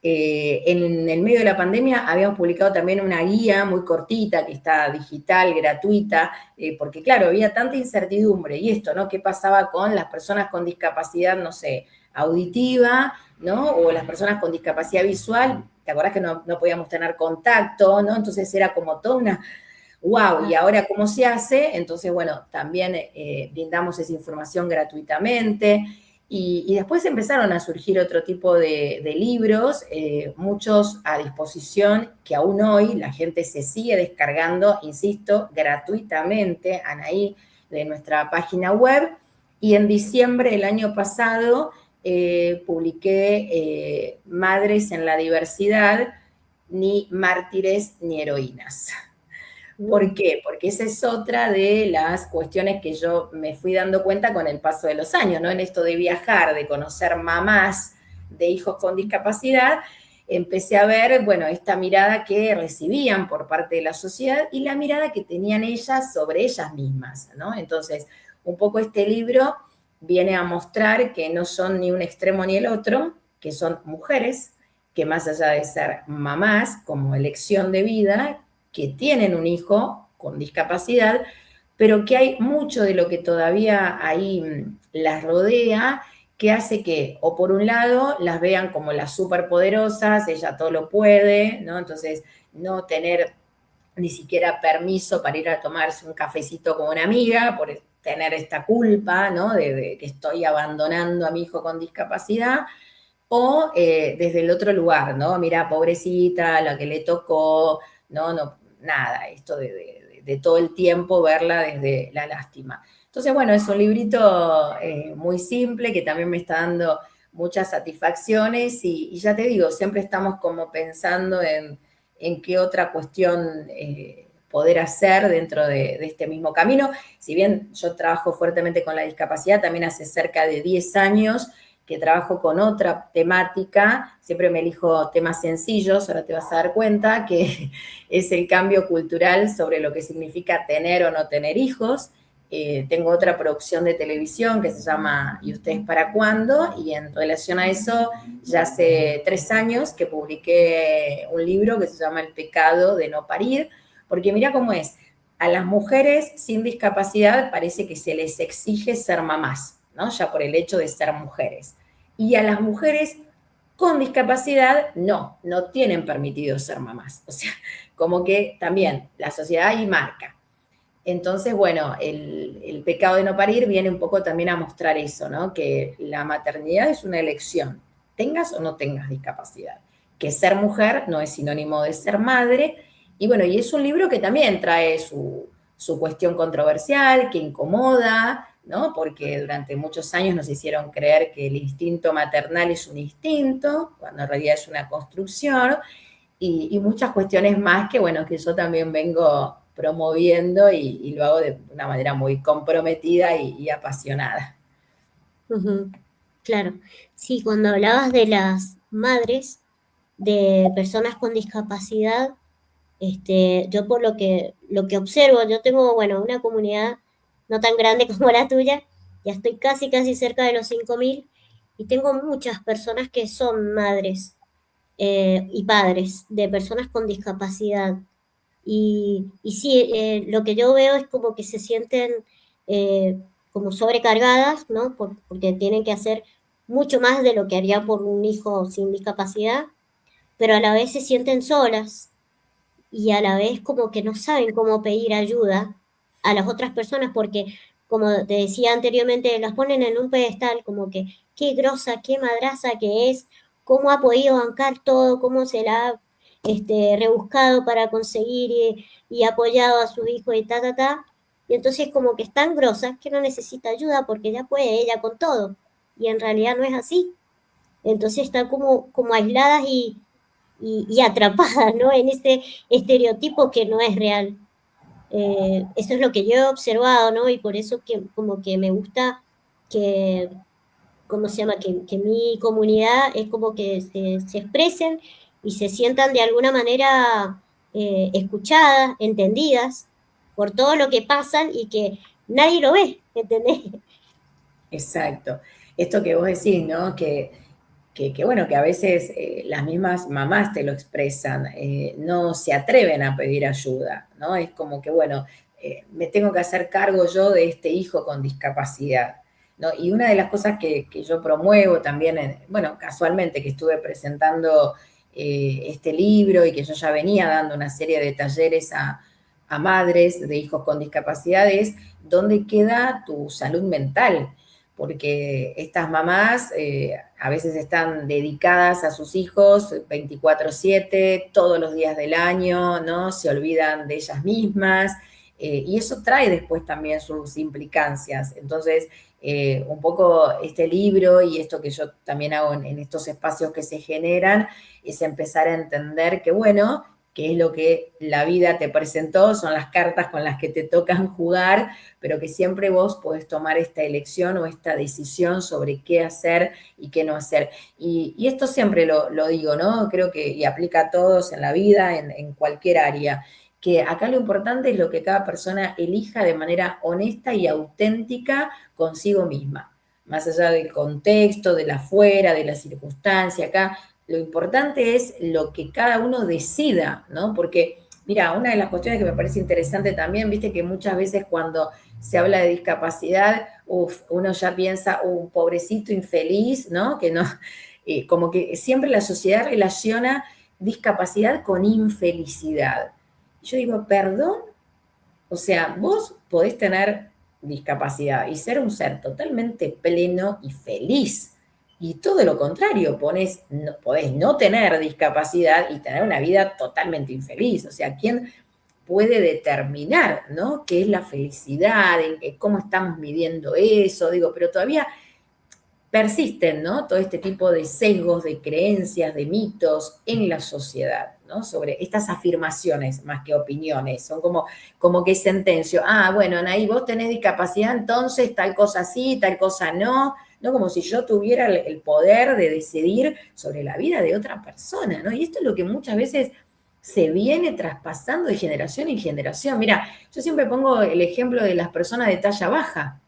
En el medio de la pandemia habíamos publicado también una guía muy cortita que está digital, gratuita, porque claro, había tanta incertidumbre y esto, ¿no? ¿Qué pasaba con las personas con discapacidad, no sé, auditiva, ¿no? O las personas con discapacidad visual? ¿Te acordás que no podíamos tener contacto, ¿no? Entonces era como toda una wow, ¿y ahora cómo se hace? Entonces, bueno, también brindamos esa información gratuitamente. Y después empezaron a surgir otro tipo de libros, muchos a disposición, que aún hoy la gente se sigue descargando, insisto, gratuitamente, Anaí, de nuestra página web. Y en diciembre del año pasado publiqué Madres en la Diversidad, ni mártires ni heroínas. ¿Por qué? Porque esa es otra de las cuestiones que yo me fui dando cuenta con el paso de los años, ¿no? En esto de viajar, de conocer mamás de hijos con discapacidad, empecé a ver, bueno, esta mirada que recibían por parte de la sociedad y la mirada que tenían ellas sobre ellas mismas, ¿no? Entonces, un poco este libro viene a mostrar que no son ni un extremo ni el otro, que son mujeres que más allá de ser mamás como elección de vida, que tienen un hijo con discapacidad, pero que hay mucho de lo que todavía ahí las rodea, que hace que, o por un lado, las vean como las superpoderosas, ella todo lo puede, ¿no? Entonces, no tener ni siquiera permiso para ir a tomarse un cafecito con una amiga, por tener esta culpa, ¿no? De que estoy abandonando a mi hijo con discapacidad, o desde el otro lugar, ¿no? Mira, pobrecita, la que le tocó, no, nada, esto de todo el tiempo verla desde la lástima. Entonces, bueno, es un librito muy simple que también me está dando muchas satisfacciones y ya te digo, siempre estamos como pensando en qué otra cuestión poder hacer dentro de este mismo camino. Si bien yo trabajo fuertemente con la discapacidad, también hace cerca de 10 años que trabajo con otra temática, siempre me elijo temas sencillos, ahora te vas a dar cuenta que es el cambio cultural sobre lo que significa tener o no tener hijos. Tengo otra producción de televisión que se llama ¿Y ustedes para cuándo? Y en relación a eso, ya hace 3 años que publiqué un libro que se llama El pecado de no parir, porque mira cómo es, a las mujeres sin discapacidad parece que se les exige ser mamás, ¿no? Ya por el hecho de ser mujeres. Y a las mujeres con discapacidad no tienen permitido ser mamás. O sea, como que también la sociedad ahí marca. Entonces, bueno, el pecado de no parir viene un poco también a mostrar eso, ¿no? Que la maternidad es una elección, tengas o no tengas discapacidad. Que ser mujer no es sinónimo de ser madre. Y bueno, y es un libro que también trae su cuestión controversial, que incomoda, ¿no? Porque durante muchos años nos hicieron creer que el instinto maternal es un instinto, cuando en realidad es una construcción, y muchas cuestiones más que, bueno, que yo también vengo promoviendo y lo hago de una manera muy comprometida y apasionada. Ujú, claro. Sí, cuando hablabas de las madres de personas con discapacidad, yo por lo que observo, yo tengo, bueno, una comunidad no tan grande como la tuya, ya estoy casi cerca de los 5.000 y tengo muchas personas que son madres y padres de personas con discapacidad. Y sí, lo que yo veo es como que se sienten eh, como sobrecargadas, ¿no? Porque tienen que hacer mucho más de lo que haría por un hijo sin discapacidad, pero a la vez se sienten solas y a la vez como que no saben cómo pedir ayuda a las otras personas porque, como te decía anteriormente, las ponen en un pedestal como que qué grosa, qué madraza que es, cómo ha podido bancar todo, cómo se la ha rebuscado para conseguir y apoyado a su hijo y ta. Y entonces como que es tan grosa que no necesita ayuda porque ya puede ella con todo. Y en realidad no es así. Entonces están como aisladas y atrapada, ¿no? En ese estereotipo que no es real. Eso es lo que yo he observado, ¿no? Y por eso que como que me gusta que, ¿cómo se llama? Que mi comunidad es como que se expresen y se sientan de alguna manera escuchadas, entendidas por todo lo que pasan y que nadie lo ve, ¿entendés? Exacto. Esto que vos decís, ¿no? Bueno, que a veces las mismas mamás te lo expresan, no se atreven a pedir ayuda, ¿no? Es como que, bueno, me tengo que hacer cargo yo de este hijo con discapacidad, ¿no? Y una de las cosas que yo promuevo también, bueno, casualmente que estuve presentando este libro y que yo ya venía dando una serie de talleres a madres de hijos con discapacidades, ¿dónde queda tu salud mental? Porque estas mamás a veces están dedicadas a sus hijos 24/7, todos los días del año, ¿no? Se olvidan de ellas mismas, y eso trae después también sus implicancias. Entonces, un poco este libro y esto que yo también hago en estos espacios que se generan, es empezar a entender que, bueno, que es lo que la vida te presentó, son las cartas con las que te tocan jugar, pero que siempre vos podés tomar esta elección o esta decisión sobre qué hacer y qué no hacer. Y esto siempre lo digo, ¿no? Creo que y aplica a todos en la vida, en cualquier área, que acá lo importante es lo que cada persona elija de manera honesta y auténtica consigo misma, más allá del contexto, de la afuera, de la circunstancia, acá lo importante es lo que cada uno decida, ¿no? Porque, mira, una de las cuestiones que me parece interesante también, viste que muchas veces cuando se habla de discapacidad, uno ya piensa, un pobrecito infeliz, ¿no? Que no, como que siempre la sociedad relaciona discapacidad con infelicidad. Yo digo, perdón, o sea, vos podés tener discapacidad y ser un ser totalmente pleno y feliz. Y todo lo contrario, podés no tener discapacidad y tener una vida totalmente infeliz. O sea, ¿quién puede determinar, ¿no? ¿Qué es la felicidad? ¿Cómo estamos midiendo eso? Digo, pero todavía persisten, ¿no? Todo este tipo de sesgos, de creencias, de mitos en la sociedad, ¿no? Sobre estas afirmaciones más que opiniones. Son como que sentencio. Ah, bueno, Anaí, vos tenés discapacidad, entonces tal cosa sí, tal cosa no. ¿no? Como si yo tuviera el poder de decidir sobre la vida de otra persona, ¿no? Y esto es lo que muchas veces se viene traspasando de generación en generación. Mira, yo siempre pongo el ejemplo de las personas de talla baja,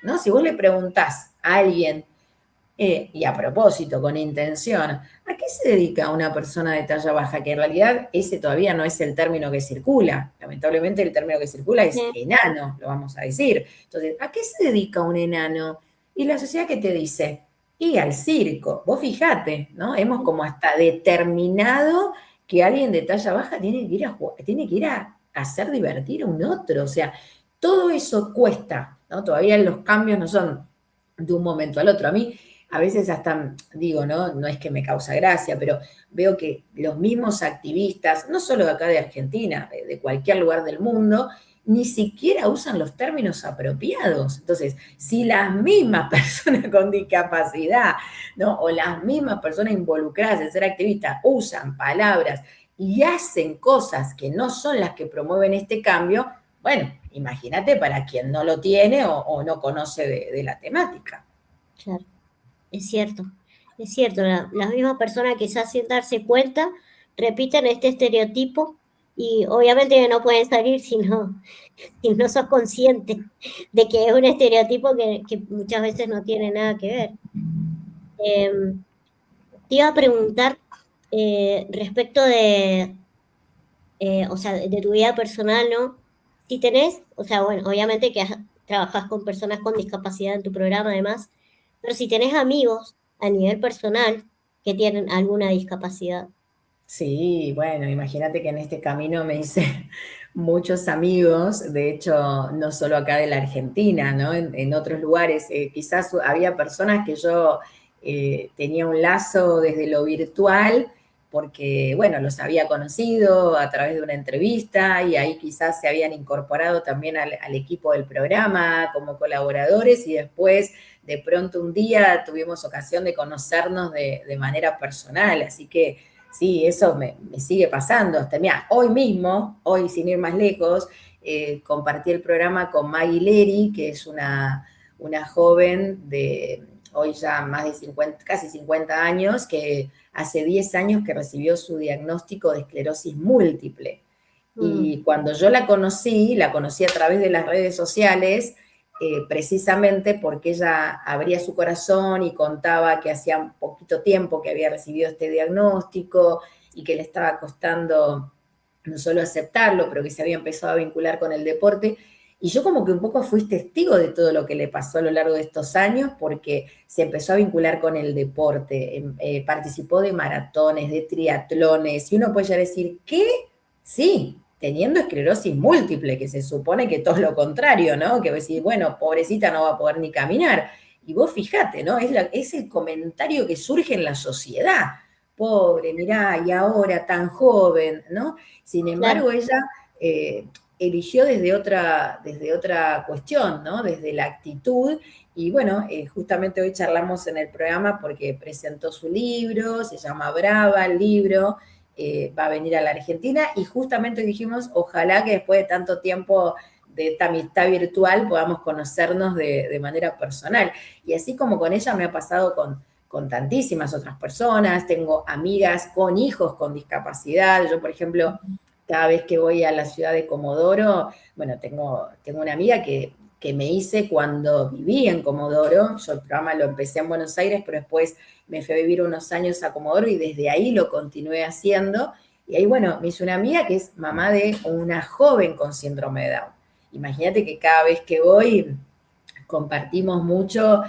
¿no? Si vos le preguntás a alguien, y a propósito, con intención, ¿a qué se dedica una persona de talla baja? Que en realidad ese todavía no es el término que circula. Lamentablemente el término que circula es Sí, enano, lo vamos a decir. Entonces, ¿a qué se dedica un enano? Y la sociedad que te dice, y al circo. Vos fijate, ¿no? Hemos como hasta determinado que alguien de talla baja tiene que ir tiene que ir a hacer divertir a un otro. O sea, todo eso cuesta, ¿no? Todavía los cambios no son de un momento al otro. A mí a veces hasta digo, ¿no? No es que me causa gracia, pero veo que los mismos activistas, no solo de acá de Argentina, de cualquier lugar del mundo, ni siquiera usan los términos apropiados. Entonces, si las mismas personas con discapacidad, ¿no? O las mismas personas involucradas en ser activistas usan palabras y hacen cosas que no son las que promueven este cambio, bueno, imagínate para quien no lo tiene o no conoce de la temática. claro, es cierto. Es cierto, las mismas personas quizás sin darse cuenta repiten este estereotipo y obviamente no pueden salir si no sos consciente de que es un estereotipo que muchas veces no tiene nada que ver. Eh, Te iba a preguntar respecto o sea, de tu vida personal, ¿no? Si tenés, o sea, bueno, obviamente que trabajás con personas con discapacidad en tu programa además, pero si tenés amigos a nivel personal que tienen alguna discapacidad. Sí, bueno, imagínate que en este camino me hice muchos amigos, de hecho, no solo acá de la Argentina, ¿no? En otros lugares. Quizás había personas que yo tenía un lazo desde lo virtual, porque, bueno, los había conocido a través de una entrevista y ahí quizás se habían incorporado también al equipo del programa como colaboradores y después, de pronto un día tuvimos ocasión de conocernos de manera personal, así que sí, eso me sigue pasando. Hasta, mira, hoy mismo, hoy sin ir más lejos, compartí el programa con Maggie Leri, que es una joven de hoy ya más de 50, casi 50 años, que hace 10 años que recibió su diagnóstico de esclerosis múltiple. Mm, Y cuando yo la conocí a través de las redes sociales, precisamente porque ella abría su corazón y contaba que hacía un poquito tiempo que había recibido este diagnóstico y que le estaba costando no solo aceptarlo, pero que se había empezado a vincular con el deporte. Y yo como que un poco fui testigo de todo lo que le pasó a lo largo de estos años, porque se empezó a vincular con el deporte, participó de maratones, de triatlones, y uno puede ya decir, ¿qué? Sí, teniendo esclerosis múltiple, que se supone que todo lo contrario, ¿no? Que decir, bueno, pobrecita no va a poder ni caminar. Y vos fijate, ¿no? Es el comentario que surge en la sociedad. Pobre, mirá, y ahora tan joven, ¿no? Sin claro. embargo, ella eh, eligió desde otra cuestión, ¿no? Desde la actitud. Y bueno, justamente hoy charlamos en el programa porque presentó su libro, se llama Brava el libro, va a venir a la Argentina y justamente dijimos, ojalá que después de tanto tiempo de esta amistad virtual podamos conocernos de manera personal. Y así como con ella me ha pasado con tantísimas otras personas, tengo amigas con hijos con discapacidad, yo por ejemplo, cada vez que voy a la ciudad de Comodoro, bueno, tengo una amiga que me hice cuando viví en Comodoro, yo el programa lo empecé en Buenos Aires, pero después me fui a vivir unos años a Comodoro y desde ahí lo continué haciendo. Y ahí, bueno, me hice una amiga que es mamá de una joven con síndrome de Down. Imagínate que cada vez que voy compartimos mucho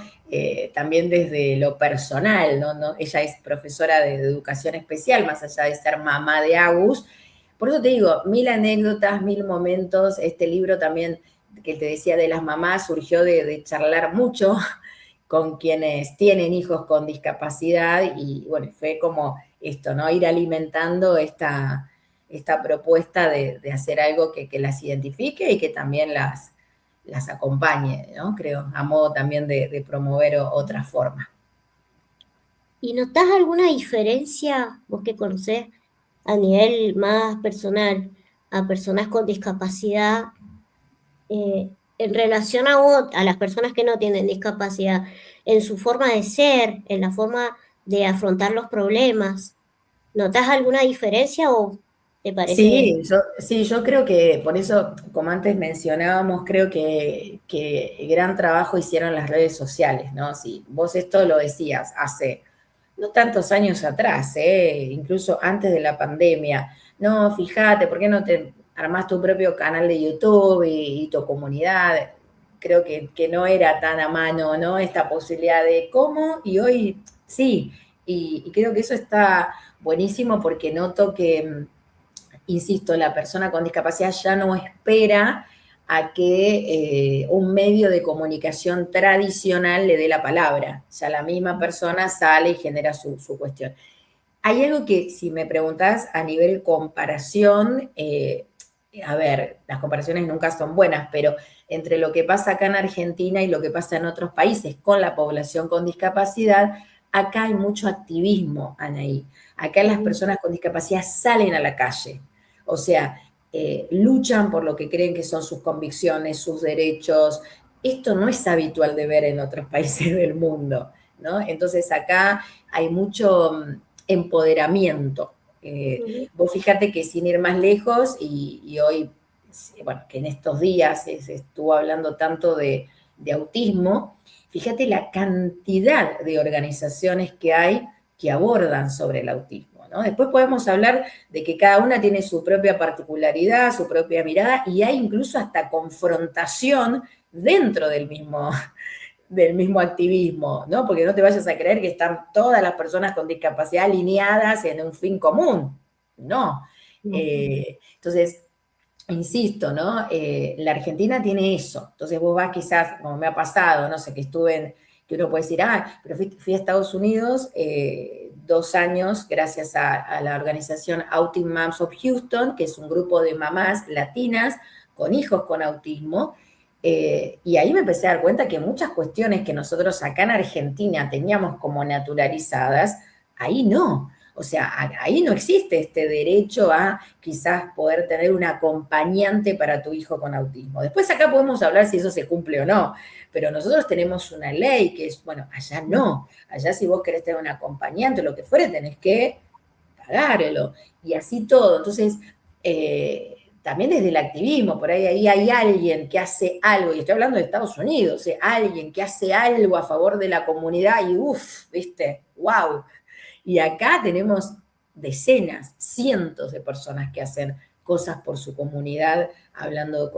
también desde lo personal, ¿no? ¿no? Ella es profesora de educación especial, más allá de ser mamá de Agus. Por eso te digo, mil anécdotas, mil momentos. Este libro también que te decía de las mamás surgió de charlar mucho con quienes tienen hijos con discapacidad y bueno, fue como esto, ¿no? Ir alimentando esta propuesta de hacer algo que las identifique y que también las acompañe, ¿no? Creo, a modo también de promover otra forma. ¿Y notás alguna diferencia, vos que conocés a nivel más personal, a personas con discapacidad? en relación a las personas que no tienen discapacidad, en su forma de ser, en la forma de afrontar los problemas. ¿Notas alguna diferencia o te parece? Sí, yo creo que, por eso, como antes mencionábamos, creo que gran trabajo hicieron las redes sociales, ¿no? Si vos esto lo decías hace no tantos años atrás, incluso antes de la pandemia, no, fíjate, ¿por qué no te armás tu propio canal de YouTube y tu comunidad? Creo que no era tan a mano, ¿no? Esta posibilidad de cómo, y hoy sí, y creo que eso está buenísimo porque noto que insisto, la persona con discapacidad ya no espera a que un medio de comunicación tradicional le dé la palabra. Ya la misma persona sale y genera su cuestión. Hay algo que, si me preguntás a nivel comparación, a ver, las comparaciones nunca son buenas, pero entre lo que pasa acá en Argentina y lo que pasa en otros países con la población con discapacidad, acá hay mucho activismo, Anaí. Acá las personas con discapacidad salen a la calle. O sea, luchan por lo que creen que son sus convicciones, sus derechos. Esto no es habitual de ver en otros países del mundo, ¿no? Entonces acá hay mucho empoderamiento. Vos fíjate que sin ir más lejos, y hoy, bueno, que en estos días se estuvo hablando tanto de autismo, fíjate la cantidad de organizaciones que hay que abordan sobre el autismo, ¿no? Después podemos hablar de que cada una tiene su propia particularidad, su propia mirada, y hay incluso hasta confrontación dentro del mismo activismo, ¿no? Porque no te vayas a creer que están todas las personas con discapacidad alineadas en un fin común. No. Entonces, insisto, ¿no? La Argentina tiene eso. Entonces vos vas quizás, como me ha pasado, no sé, que uno puede decir, pero fui a Estados Unidos 2 años gracias a la organización Autism Moms of Houston, que es un grupo de mamás latinas con hijos con autismo, y ahí me empecé a dar cuenta que muchas cuestiones que nosotros acá en Argentina teníamos como naturalizadas, ahí no. O sea, ahí no existe este derecho a quizás poder tener un acompañante para tu hijo con autismo. Después acá podemos hablar si eso se cumple o no, pero nosotros tenemos una ley que es, bueno, allá no. Allá si vos querés tener un acompañante o lo que fuere, tenés que pagarlo. Y así todo. Entonces, también desde el activismo, por ahí hay alguien que hace algo, y estoy hablando de Estados Unidos, alguien que hace algo a favor de la comunidad y uff, viste, wow. Y acá tenemos decenas, cientos de personas que hacen cosas por su comunidad, hablando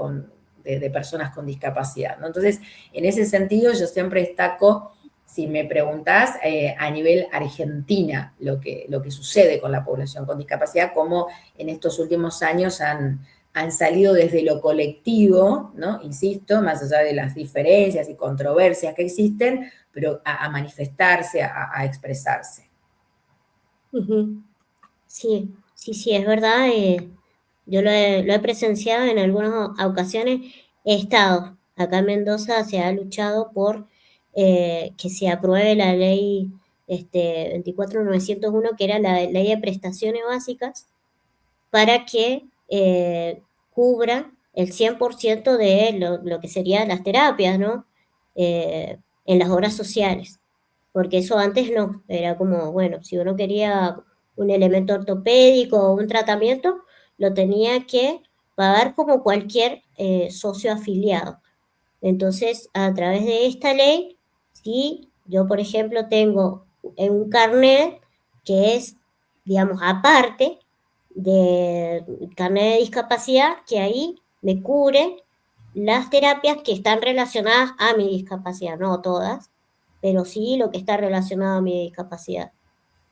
de personas con discapacidad, ¿no? Entonces, en ese sentido, yo siempre destaco, si me preguntás, a nivel Argentina, lo que sucede con la población con discapacidad, cómo en estos últimos años han salido desde lo colectivo, ¿no? Insisto, más allá de las diferencias y controversias que existen, pero a manifestarse, a expresarse. Sí, sí, sí, es verdad. Yo lo he presenciado en algunas ocasiones. He estado acá en Mendoza, se ha luchado por que se apruebe la ley 24901, que era la ley de prestaciones básicas, para que cubra el 100% de lo que serían las terapias, ¿no? En las obras sociales, porque eso antes no, era como, bueno, si uno quería un elemento ortopédico o un tratamiento, lo tenía que pagar como cualquier socio afiliado. Entonces, a través de esta ley, si yo, por ejemplo, tengo un carnet que es, digamos, aparte de carnet de discapacidad, que ahí me cubre las terapias que están relacionadas a mi discapacidad, no todas, pero sí lo que está relacionado a mi discapacidad.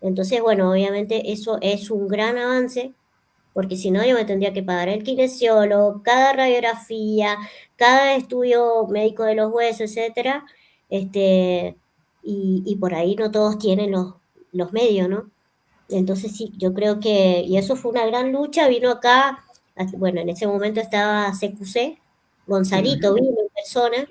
Entonces, bueno, obviamente eso es un gran avance, porque si no yo me tendría que pagar el kinesiólogo, cada radiografía, cada estudio médico de los huesos, etcétera, y por ahí no todos tienen los medios, ¿no? Entonces sí, yo creo que, y eso fue una gran lucha, vino acá, bueno, en ese momento estaba CQC, Gonzalito Ujú. vino en persona,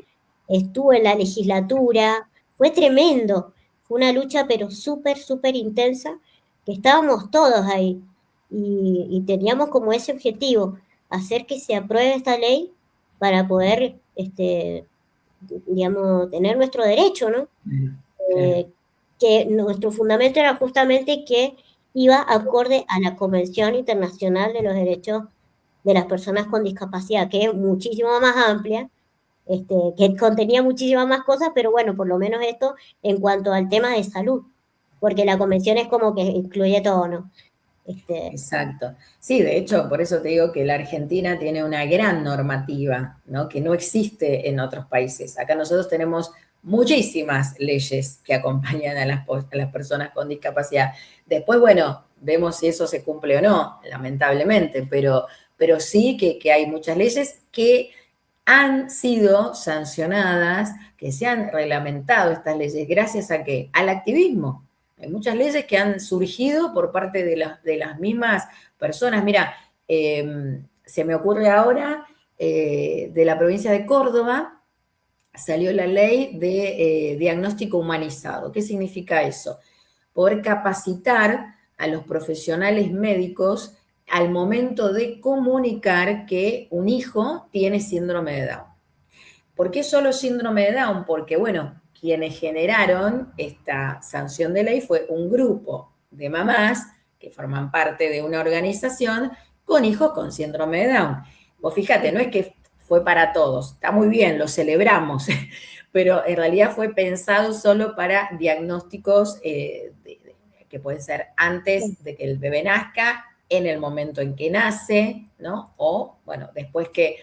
estuvo en la legislatura, fue tremendo, fue una lucha pero súper, súper intensa, que estábamos todos ahí y teníamos como ese objetivo, hacer que se apruebe esta ley para poder, digamos, tener nuestro derecho, ¿no? Claro. Que nuestro fundamento era justamente que iba acorde a la Convención Internacional de los Derechos de las Personas con Discapacidad, que es muchísimo más amplia, que contenía muchísimas más cosas, pero bueno, por lo menos esto en cuanto al tema de salud, porque la convención es como que incluye todo, ¿no? Este, Exacto. Sí, de hecho, por eso te digo que la Argentina tiene una gran normativa, ¿no? Que no existe en otros países. Acá nosotros tenemos muchísimas leyes que acompañan a las personas con discapacidad. Después, bueno, vemos si eso se cumple o no, lamentablemente, pero sí que hay muchas leyes que han sido sancionadas, que se han reglamentado estas leyes, gracias a qué? Al activismo. Hay muchas leyes que han surgido por parte de las mismas personas. Mira, se me ocurre ahora de la provincia de Córdoba, salió la ley de diagnóstico humanizado. ¿Qué significa eso? Poder capacitar a los profesionales médicos al momento de comunicar que un hijo tiene síndrome de Down. ¿Por qué solo síndrome de Down? Porque, bueno, quienes generaron esta sanción de ley fue un grupo de mamás que forman parte de una organización con hijos con síndrome de Down. Vos fíjate, no es que fue para todos, está muy bien, lo celebramos, pero en realidad fue pensado solo para diagnósticos que pueden ser antes de que el bebé nazca, en el momento en que nace, ¿no? O, bueno, después que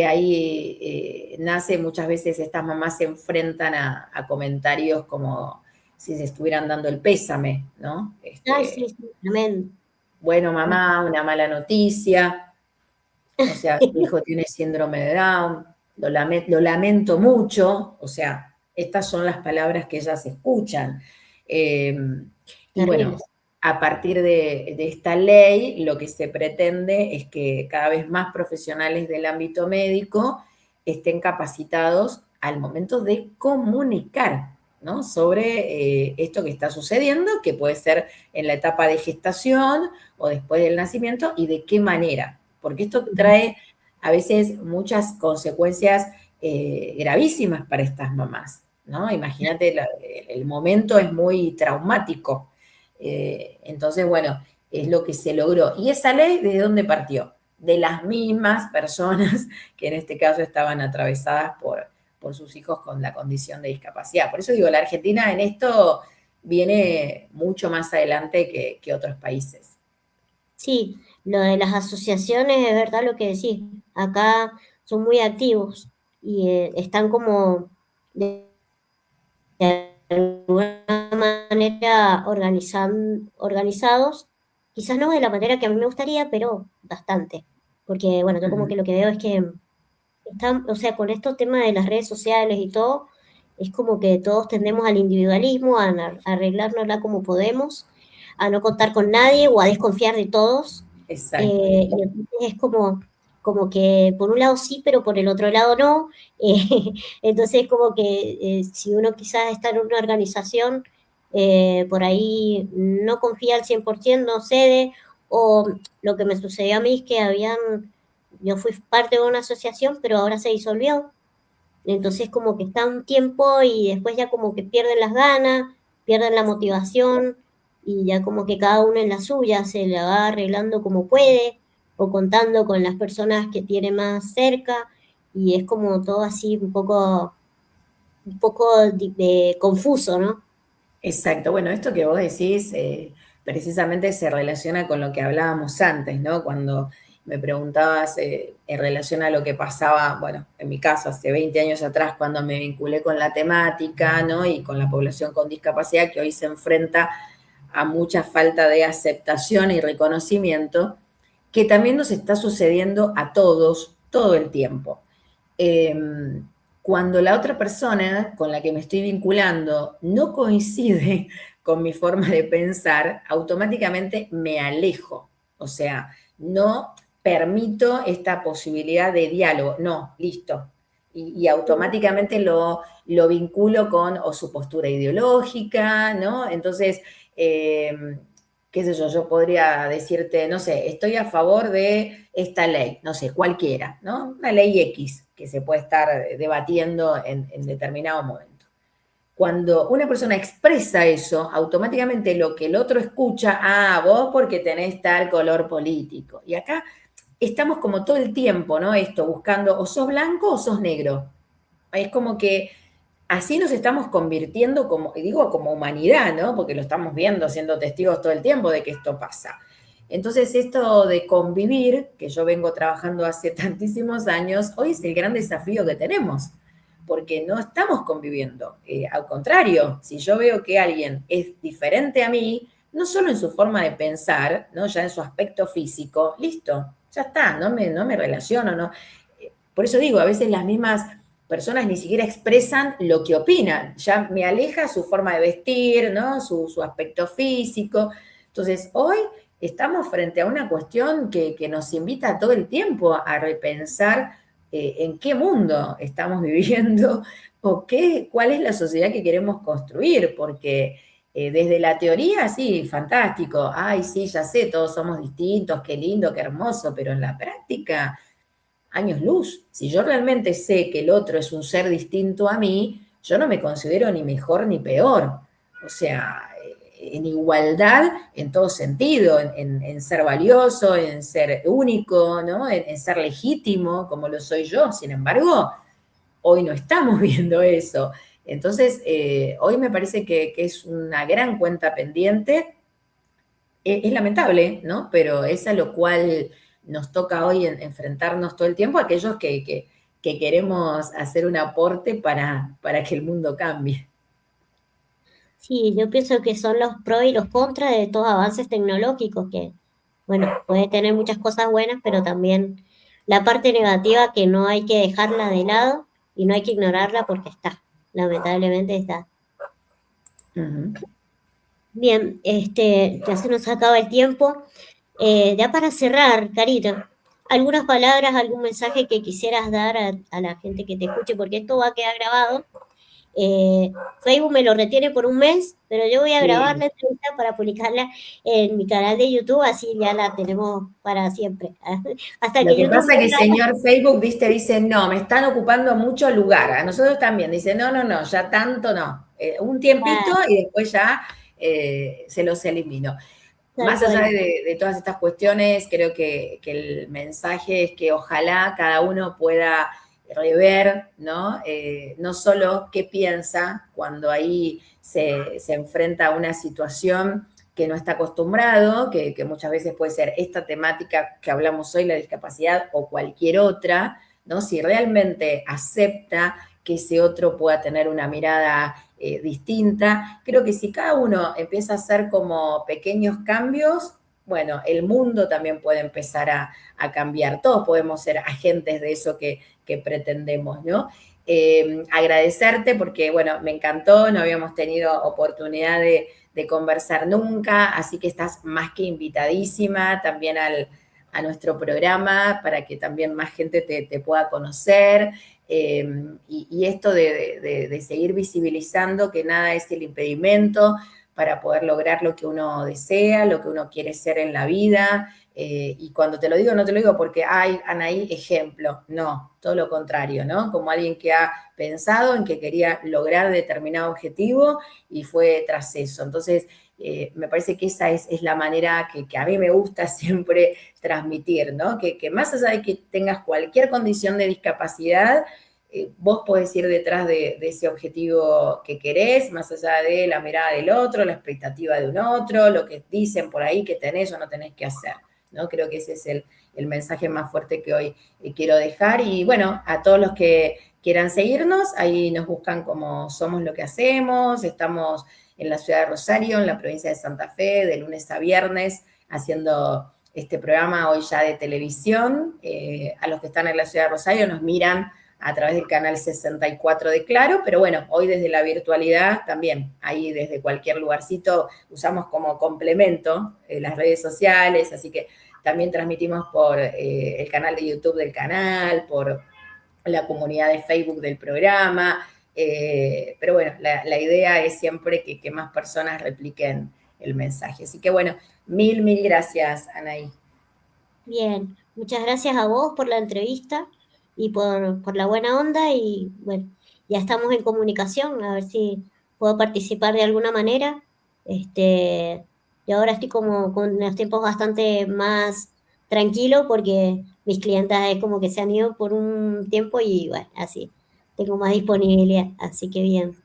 ahí nace, muchas veces estas mamás se enfrentan a comentarios como si se estuvieran dando el pésame, ¿no? ay, sí, sí, tremendo. Bueno, mamá, una mala noticia, o sea, su hijo tiene síndrome de Down, lo lamento mucho, o sea, estas son las palabras que ellas escuchan. Eh, y bueno, Terribles. a partir de esta ley, lo que se pretende es que cada vez más profesionales del ámbito médico estén capacitados al momento de comunicar, ¿no? Sobre esto que está sucediendo, que puede ser en la etapa de gestación o después del nacimiento, y de qué manera, porque esto trae a veces muchas consecuencias gravísimas para estas mamás, ¿no? Imagínate, el momento es muy traumático. Entonces, bueno, es lo que se logró. ¿Y esa ley de dónde partió? De las mismas personas que en este caso estaban atravesadas por sus hijos con la condición de discapacidad. Por eso digo, la Argentina en esto viene mucho más adelante que otros países. Sí, lo de las asociaciones es verdad lo que decís. Acá son muy activos y están como de alguna manera organizados, quizás no de la manera que a mí me gustaría, pero bastante. Porque, bueno, yo como que lo que veo es que están, o sea, con estos temas de las redes sociales y todo, es como que todos tendemos al individualismo, a arreglárnosla como podemos, a no contar con nadie o a desconfiar de todos. Exacto. Y entonces es como que por un lado sí, pero por el otro lado no. Entonces como que si uno quizás está en una organización, por ahí no confía al 100%, no cede, o lo que me sucedió a mí es que yo fui parte de una asociación, pero ahora se disolvió. Entonces como que está un tiempo y después ya como que pierden las ganas, pierden la motivación y ya como que cada uno en la suya se la va arreglando como puede o contando con las personas que tiene más cerca y es como todo así un poco confuso, ¿no? Exacto. Bueno, esto que vos decís precisamente se relaciona con lo que hablábamos antes, ¿no? Cuando me preguntabas en relación a lo que pasaba, bueno, en mi caso, hace 20 años atrás, cuando me vinculé con la temática, ¿no? Y con la población con discapacidad, que hoy se enfrenta a mucha falta de aceptación y reconocimiento, que también nos está sucediendo a todos todo el tiempo. Cuando la otra persona con la que me estoy vinculando no coincide con mi forma de pensar, automáticamente me alejo. O sea, no permito esta posibilidad de diálogo. No, listo. Y automáticamente lo vinculo con o su postura ideológica, ¿no? Entonces, qué sé yo podría decirte, no sé, estoy a favor de esta ley, no sé, cualquiera, ¿no? Una ley X que se puede estar debatiendo en determinado momento. Cuando una persona expresa eso, automáticamente lo que el otro escucha, vos porque tenés tal color político. Y acá estamos como todo el tiempo, ¿no? Esto, buscando o sos blanco o sos negro. Es como que así nos estamos convirtiendo como, y digo, como humanidad, ¿no? Porque lo estamos viendo, siendo testigos todo el tiempo de que esto pasa. Entonces, esto de convivir, que yo vengo trabajando hace tantísimos años, hoy es el gran desafío que tenemos, porque no estamos conviviendo. Al contrario, si yo veo que alguien es diferente a mí, no solo en su forma de pensar, ¿no? Ya en su aspecto físico, listo, ya está, no me relaciono, no. Por eso digo, a veces las mismas personas ni siquiera expresan lo que opinan, ya me aleja su forma de vestir, ¿no? Su aspecto físico. Entonces, hoy estamos frente a una cuestión que nos invita todo el tiempo a repensar en qué mundo estamos viviendo o cuál es la sociedad que queremos construir, porque desde la teoría, sí, fantástico, ay, sí, ya sé, todos somos distintos, qué lindo, qué hermoso, pero en la práctica años luz. Si yo realmente sé que el otro es un ser distinto a mí, yo no me considero ni mejor ni peor. O sea, en igualdad en todo sentido, en ser valioso, en ser único, ¿no? En ser legítimo, como lo soy yo. Sin embargo, hoy no estamos viendo eso. Entonces, hoy me parece que es una gran cuenta pendiente. Es lamentable, ¿no? Pero es a lo cual nos toca hoy enfrentarnos todo el tiempo, aquellos que queremos hacer un aporte para que el mundo cambie. Sí, yo pienso que son los pros y los contras de estos avances tecnológicos que, bueno, puede tener muchas cosas buenas, pero también la parte negativa que no hay que dejarla de lado y no hay que ignorarla porque está, lamentablemente está. Ujú. Bien, ya se nos acaba el tiempo. Ya para cerrar, Carito, algunas palabras, algún mensaje que quisieras dar a la gente que te escuche, porque esto va a quedar grabado. Eh, Facebook me lo retiene por un mes, pero yo voy a grabar Sí. la entrevista para publicarla en mi canal de YouTube, así ya la tenemos para siempre. Hasta Lo que que YouTube pasa es que venga. señor Facebook, viste, dice, no, me están ocupando mucho lugar. A nosotros también, dice, no, ya tanto no. Un tiempito Ah, y después ya se los elimino. tal Más allá cual. de todas estas cuestiones, creo que el mensaje es que ojalá cada uno pueda rever, ¿no? No solo qué piensa cuando ahí se enfrenta a una situación que no está acostumbrado, que muchas veces puede ser esta temática que hablamos hoy, la discapacidad, o cualquier otra, ¿no? Si realmente acepta que ese otro pueda tener una mirada distinta. Creo que si cada uno empieza a hacer como pequeños cambios, bueno, el mundo también puede empezar a cambiar. Todos podemos ser agentes de eso que pretendemos, ¿no? Agradecerte porque, bueno, me encantó, no habíamos tenido oportunidad de conversar nunca, así que estás más que invitadísima también a nuestro programa para que también más gente te pueda conocer. Y esto de seguir visibilizando que nada es el impedimento para poder lograr lo que uno desea, lo que uno quiere ser en la vida. Y cuando te lo digo, no te lo digo porque hay, Anaí, ejemplo. No, todo lo contrario, ¿no? Como alguien que ha pensado en que quería lograr determinado objetivo y fue tras eso. Entonces, me parece que esa es la manera que a mí me gusta siempre transmitir, ¿no? Que más allá de que tengas cualquier condición de discapacidad, vos podés ir detrás de ese objetivo que querés, más allá de la mirada del otro, la expectativa de un otro, lo que dicen por ahí que tenés o no tenés que hacer, ¿no? Creo que ese es el mensaje más fuerte que hoy quiero dejar. Y bueno, a todos los que quieran seguirnos, ahí nos buscan como Somos lo que hacemos, estamos en la ciudad de Rosario, en la provincia de Santa Fe, de lunes a viernes, haciendo este programa hoy ya de televisión. A los que están en la ciudad de Rosario nos miran a través del canal 64 de Claro, pero bueno, hoy desde la virtualidad también, ahí desde cualquier lugarcito usamos como complemento las redes sociales, así que también transmitimos por el canal de YouTube del canal, por la comunidad de Facebook del programa, pero bueno, la idea es siempre que más personas repliquen el mensaje. Así que bueno, mil gracias, Anaí. Bien, muchas gracias a vos por la entrevista y por la buena onda y bueno, ya estamos en comunicación, a ver si puedo participar de alguna manera. Y ahora estoy como con los tiempos bastante más tranquilos porque mis clientas es como que se han ido por un tiempo y bueno, así, tengo más disponibilidad, así que bien.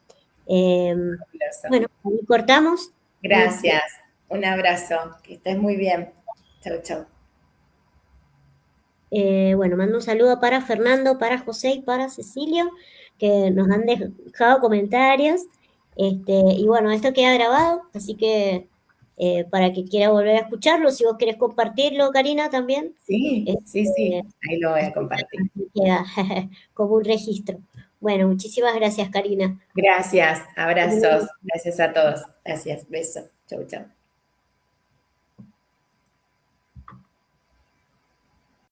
Bueno, ahí cortamos. Gracias, un abrazo, que estés muy bien. Chau, chau. Bueno, mando un saludo para Fernando, para José y para Cecilio, que nos han dejado comentarios. Y bueno, esto queda grabado, así que para que quiera volver a escucharlo, si vos querés compartirlo, Karina, también, Sí, sí, sí, ahí lo voy a así compartir. queda como un registro. Bueno, muchísimas gracias, Karina. Gracias, abrazos, gracias a todos. Gracias, besos. Chau, chau.